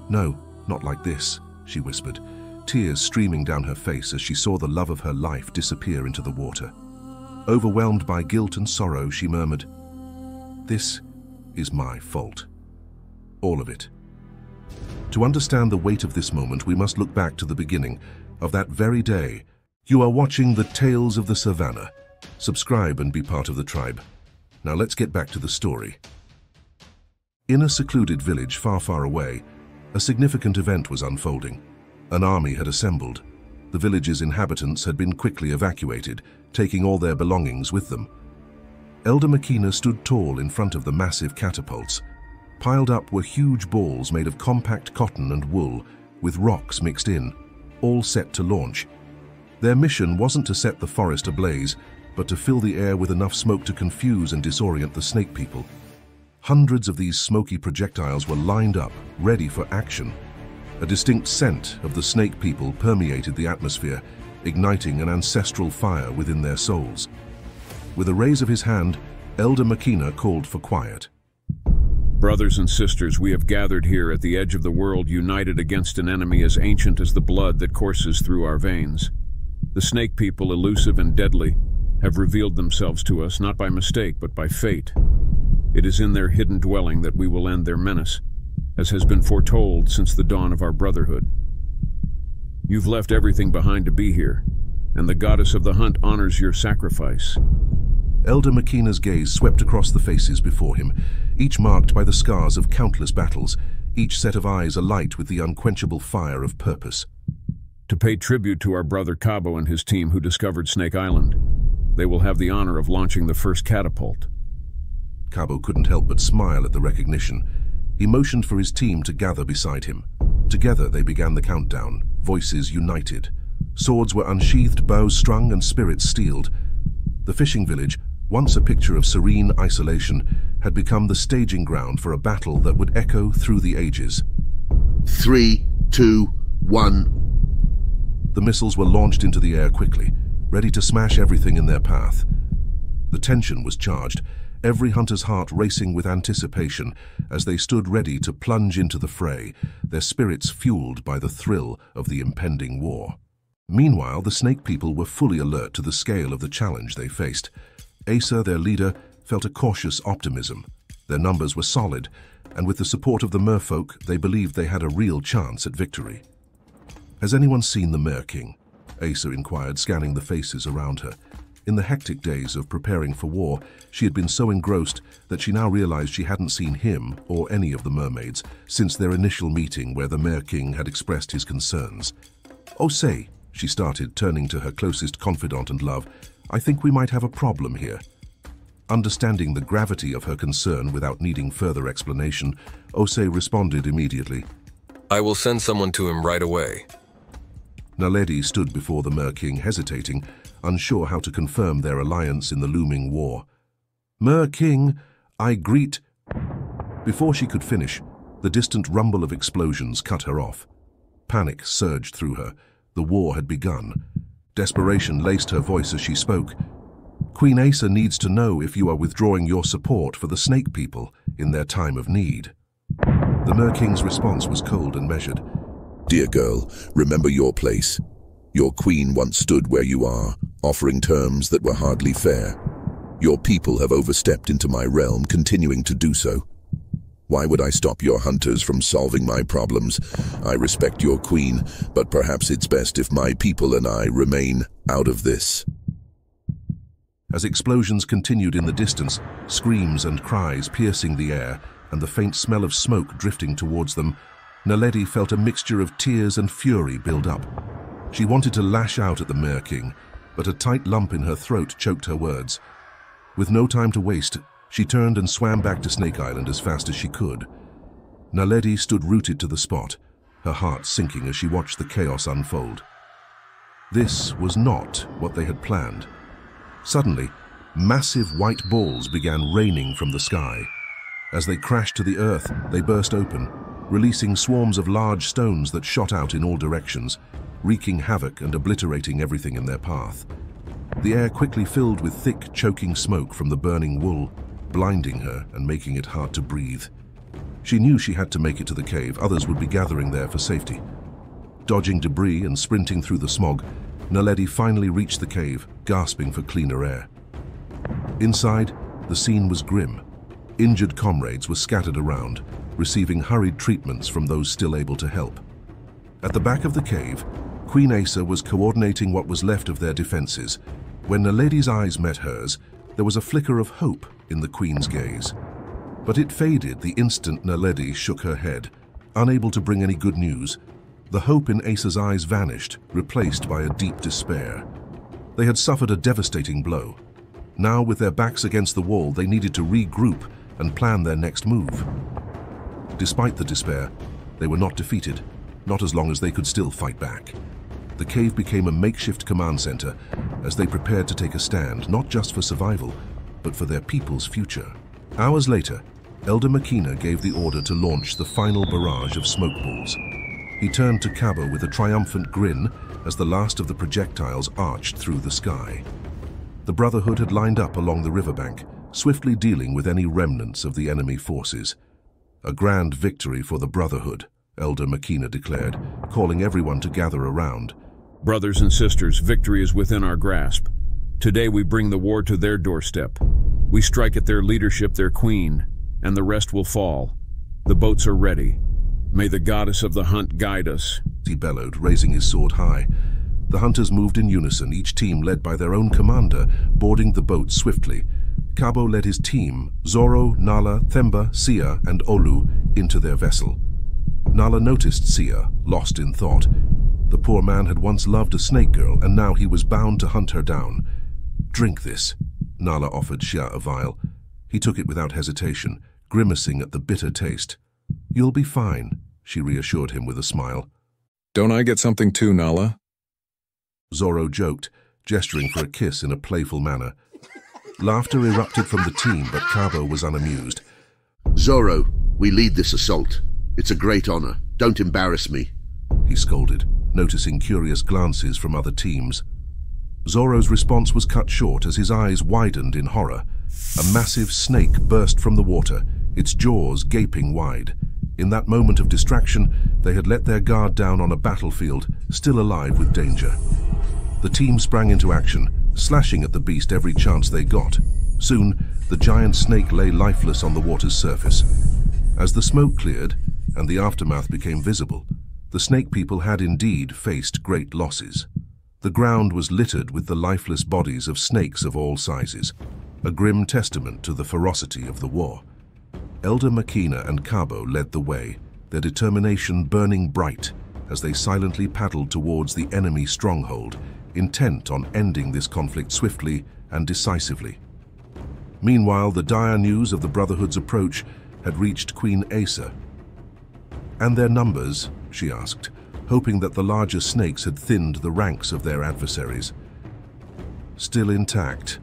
"No, not like this," she whispered, tears streaming down her face as she saw the love of her life disappear into the water. Overwhelmed by guilt and sorrow, she murmured, "This is my fault. All of it." To understand the weight of this moment, we must look back to the beginning of that very day. You are watching the Tales of the Savannah. Subscribe and be part of the tribe. Now let's get back to the story. In a secluded village far, far away, a significant event was unfolding. An army had assembled. The village's inhabitants had been quickly evacuated, taking all their belongings with them. Elder Makina stood tall in front of the massive catapults. Piled up were huge balls made of compact cotton and wool, with rocks mixed in, all set to launch. Their mission wasn't to set the forest ablaze, but to fill the air with enough smoke to confuse and disorient the snake people. Hundreds of these smoky projectiles were lined up, ready for action. A distinct scent of the snake people permeated the atmosphere, igniting an ancestral fire within their souls. With a raise of his hand, Elder Makina called for quiet. Brothers and sisters, we have gathered here at the edge of the world, united against an enemy as ancient as the blood that courses through our veins. The snake people, elusive and deadly, have revealed themselves to us not by mistake but by fate. It is in their hidden dwelling that we will end their menace, as has been foretold since the dawn of our brotherhood. You've left everything behind to be here, and the goddess of the hunt honors your sacrifice. Elder Makina's gaze swept across the faces before him, each marked by the scars of countless battles, each set of eyes alight with the unquenchable fire of purpose. To pay tribute to our brother Cabo and his team who discovered Snake Island, they will have the honor of launching the first catapult. Cabo couldn't help but smile at the recognition. He motioned for his team to gather beside him. Together they began the countdown, voices united. Swords were unsheathed, bows strung, and spirits steeled. The fishing village, once a picture of serene isolation, had become the staging ground for a battle that would echo through the ages. 3, 2, 1. The missiles were launched into the air quickly, ready to smash everything in their path. The tension was charged, every hunter's heart racing with anticipation as they stood ready to plunge into the fray, their spirits fueled by the thrill of the impending war. Meanwhile, the snake people were fully alert to the scale of the challenge they faced. Asa, their leader, felt a cautious optimism. Their numbers were solid, and with the support of the merfolk, they believed they had a real chance at victory. "Has anyone seen the Mer King?" Asa inquired, scanning the faces around her. In the hectic days of preparing for war, she had been so engrossed that she now realized she hadn't seen him or any of the mermaids since their initial meeting where the Mer King had expressed his concerns. "Osei," she started, turning to her closest confidant and love, "I think we might have a problem here." Understanding the gravity of her concern without needing further explanation, Osei responded immediately. "I will send someone to him right away." Naledi stood before the Mer King, hesitating, unsure how to confirm their alliance in the looming war. "Mer King, I greet—" Before she could finish, the distant rumble of explosions cut her off. Panic surged through her. The war had begun. Desperation laced her voice as she spoke. "Queen Asa needs to know if you are withdrawing your support for the snake people in their time of need." The Mer King's response was cold and measured. Dear girl, remember your place. Your queen once stood where you are, offering terms that were hardly fair. Your people have overstepped into my realm, continuing to do so. Why would I stop your hunters from solving my problems? I respect your queen, but perhaps it's best if my people and I remain out of this. As explosions continued in the distance, screams and cries piercing the air, and the faint smell of smoke drifting towards them, Naledi felt a mixture of tears and fury build up. She wanted to lash out at the Mer King, but a tight lump in her throat choked her words. With no time to waste, she turned and swam back to Snake Island as fast as she could. Naledi stood rooted to the spot, her heart sinking as she watched the chaos unfold. This was not what they had planned. Suddenly, massive white balls began raining from the sky. As they crashed to the earth, they burst open, releasing swarms of large stones that shot out in all directions, wreaking havoc and obliterating everything in their path. The air quickly filled with thick, choking smoke from the burning wool, blinding her and making it hard to breathe. She knew she had to make it to the cave. Others would be gathering there for safety. Dodging debris and sprinting through the smog, Naledi finally reached the cave, gasping for cleaner air. Inside, the scene was grim. Injured comrades were scattered around, receiving hurried treatments from those still able to help. At the back of the cave, Queen Acer was coordinating what was left of their defenses. When Naledi's eyes met hers, there was a flicker of hope in the Queen's gaze. But it faded the instant Naledi shook her head, unable to bring any good news. The hope in Acer's eyes vanished, replaced by a deep despair. They had suffered a devastating blow. Now, with their backs against the wall, they needed to regroup and plan their next move. Despite the despair, they were not defeated, not as long as they could still fight back. The cave became a makeshift command center as they prepared to take a stand, not just for survival, but for their people's future. Hours later, Elder Makina gave the order to launch the final barrage of smoke balls. He turned to Cabo with a triumphant grin as the last of the projectiles arched through the sky. The Brotherhood had lined up along the riverbank, swiftly dealing with any remnants of the enemy forces. A grand victory for the Brotherhood, Elder Makina declared, calling everyone to gather around. Brothers and sisters, victory is within our grasp. Today we bring the war to their doorstep. We strike at their leadership, their queen, and the rest will fall. The boats are ready. May the goddess of the hunt guide us, he bellowed, raising his sword high. The hunters moved in unison, each team led by their own commander, boarding the boat swiftly. Cabo led his team, Zoro, Nala, Themba, Sia, and Olu, into their vessel. Nala noticed Sia, lost in thought. The poor man had once loved a snake girl, and now he was bound to hunt her down. "Drink this," Nala offered Sia a vial. He took it without hesitation, grimacing at the bitter taste. "You'll be fine," she reassured him with a smile. "Don't I get something too, Nala?" Zoro joked, gesturing for a kiss in a playful manner. Laughter erupted from the team, but Cabo was unamused. "Zoro, we lead this assault. It's a great honor. Don't embarrass me," he scolded, noticing curious glances from other teams. Zoro's response was cut short as his eyes widened in horror. A massive snake burst from the water, its jaws gaping wide. In that moment of distraction, they had let their guard down on a battlefield, still alive with danger. The team sprang into action, slashing at the beast every chance they got. Soon, the giant snake lay lifeless on the water's surface. As the smoke cleared and the aftermath became visible, the snake people had indeed faced great losses. The ground was littered with the lifeless bodies of snakes of all sizes, a grim testament to the ferocity of the war. Elder Makina and Cabo led the way, their determination burning bright as they silently paddled towards the enemy stronghold, intent on ending this conflict swiftly and decisively. Meanwhile, the dire news of the Brotherhood's approach had reached Queen Acer. "And their numbers?" she asked, hoping that the larger snakes had thinned the ranks of their adversaries. "Still intact,"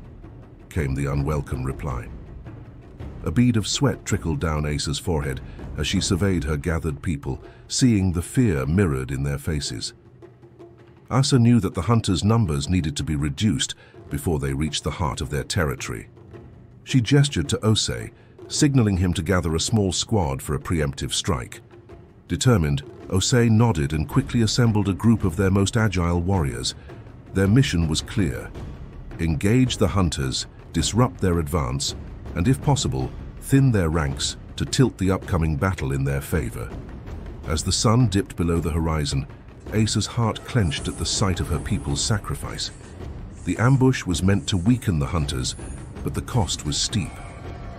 came the unwelcome reply. A bead of sweat trickled down Acer's forehead as she surveyed her gathered people, seeing the fear mirrored in their faces. Acer knew that the hunters' numbers needed to be reduced before they reached the heart of their territory. She gestured to Osei, signaling him to gather a small squad for a preemptive strike. Determined, Osei nodded and quickly assembled a group of their most agile warriors. Their mission was clear: engage the hunters, disrupt their advance, and if possible, thin their ranks to tilt the upcoming battle in their favor. As the sun dipped below the horizon, Acer's heart clenched at the sight of her people's sacrifice. The ambush was meant to weaken the hunters, but the cost was steep.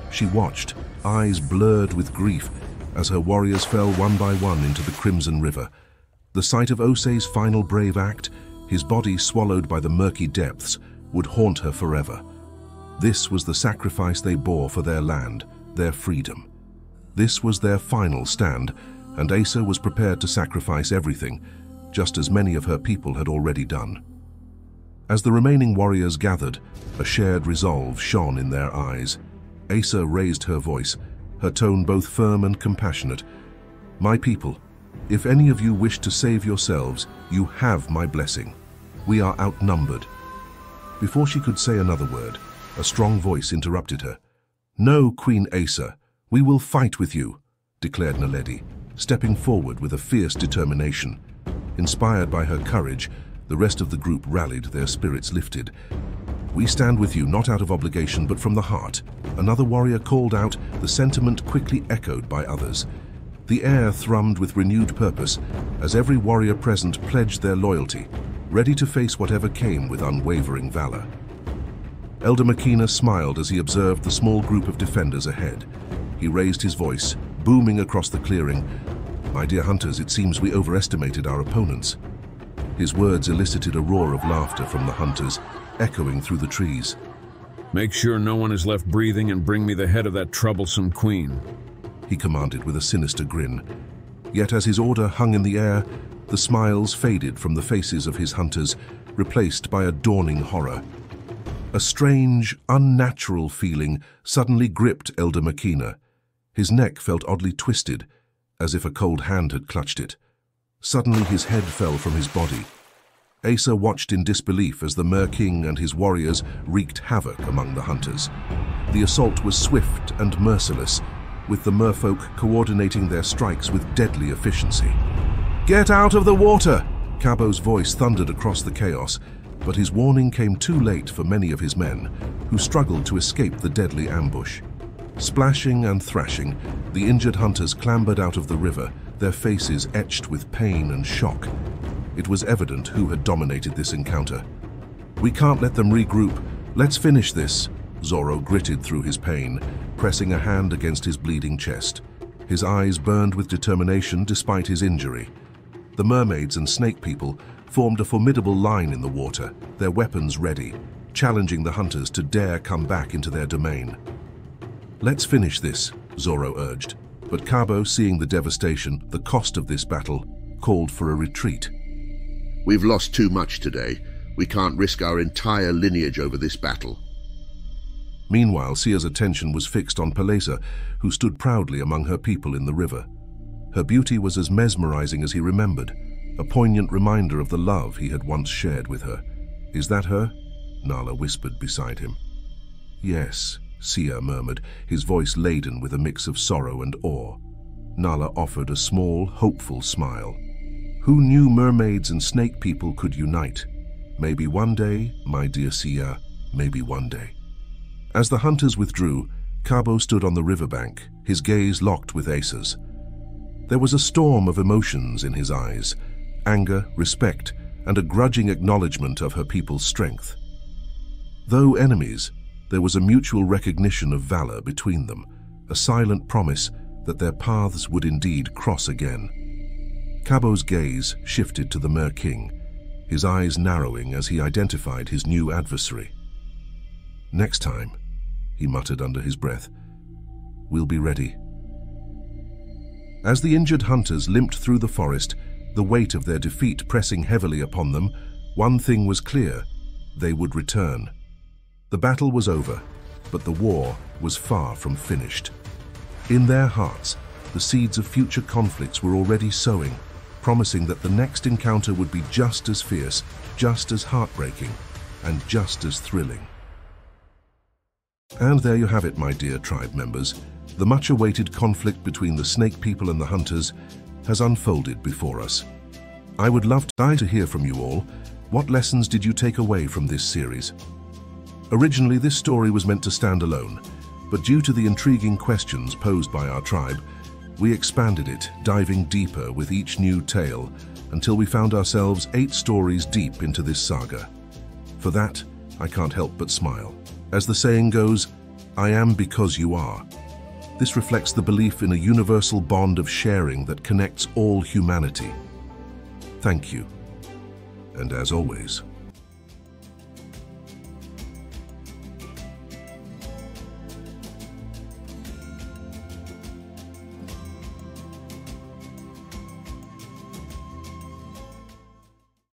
She watched, eyes blurred with grief, as her warriors fell one by one into the Crimson River. The sight of Osei's final brave act, his body swallowed by the murky depths, would haunt her forever. This was the sacrifice they bore for their land, their freedom. This was their final stand, and Asa was prepared to sacrifice everything, just as many of her people had already done. As the remaining warriors gathered, a shared resolve shone in their eyes. Asa raised her voice, her tone both firm and compassionate. "My people, if any of you wish to save yourselves, you have my blessing. We are outnumbered." Before she could say another word, a strong voice interrupted her. "No, Queen Asa, we will fight with you," declared Naledi, stepping forward with a fierce determination. Inspired by her courage, the rest of the group rallied, their spirits lifted. "We stand with you, not out of obligation, but from the heart," another warrior called out, the sentiment quickly echoed by others. The air thrummed with renewed purpose as every warrior present pledged their loyalty, ready to face whatever came with unwavering valor. Elder Makina smiled as he observed the small group of defenders ahead. He raised his voice, booming across the clearing. "My dear hunters, it seems we overestimated our opponents." His words elicited a roar of laughter from the hunters, echoing through the trees. "Make sure no one is left breathing and bring me the head of that troublesome queen," he commanded with a sinister grin. Yet as his order hung in the air, the smiles faded from the faces of his hunters, replaced by a dawning horror. A strange, unnatural feeling suddenly gripped Elder Makina. His neck felt oddly twisted, as if a cold hand had clutched it. Suddenly his head fell from his body. Asa watched in disbelief as the Mer-King and his warriors wreaked havoc among the hunters. The assault was swift and merciless, with the merfolk coordinating their strikes with deadly efficiency. "Get out of the water!" Cabo's voice thundered across the chaos, but his warning came too late for many of his men, who struggled to escape the deadly ambush. Splashing and thrashing, the injured hunters clambered out of the river, their faces etched with pain and shock. It was evident who had dominated this encounter. "We can't let them regroup. Let's finish this," Zoro gritted through his pain, pressing a hand against his bleeding chest. His eyes burned with determination despite his injury. The mermaids and snake people formed a formidable line in the water, their weapons ready, challenging the hunters to dare come back into their domain. "Let's finish this," Zoro urged, but Cabo, seeing the devastation, the cost of this battle, called for a retreat. "We've lost too much today. We can't risk our entire lineage over this battle." Meanwhile, Sia's attention was fixed on Palesa, who stood proudly among her people in the river. Her beauty was as mesmerizing as he remembered, a poignant reminder of the love he had once shared with her. "Is that her?" Nala whispered beside him. "Yes," Sia murmured, his voice laden with a mix of sorrow and awe. Nala offered a small, hopeful smile. Who knew mermaids and snake people could unite? Maybe one day, my dear Sia, maybe one day. As the hunters withdrew, Cabo stood on the riverbank, his gaze locked with Asa's. There was a storm of emotions in his eyes, anger, respect, and a grudging acknowledgement of her people's strength. Though enemies, there was a mutual recognition of valor between them, a silent promise that their paths would indeed cross again. Cabo's gaze shifted to the Mer-King, his eyes narrowing as he identified his new adversary. "Next time," he muttered under his breath, "we'll be ready." As the injured hunters limped through the forest, the weight of their defeat pressing heavily upon them, one thing was clear: they would return. The battle was over, but the war was far from finished. In their hearts, the seeds of future conflicts were already sowing, promising that the next encounter would be just as fierce, just as heartbreaking, and just as thrilling. And there you have it, my dear tribe members. The much-awaited conflict between the snake people and the hunters has unfolded before us. I would love to hear from you all. What lessons did you take away from this series? Originally, this story was meant to stand alone, but due to the intriguing questions posed by our tribe, we expanded it, diving deeper with each new tale, until we found ourselves 8 stories deep into this saga. For that, I can't help but smile. As the saying goes, I am because you are. This reflects the belief in a universal bond of sharing that connects all humanity. Thank you. And as always,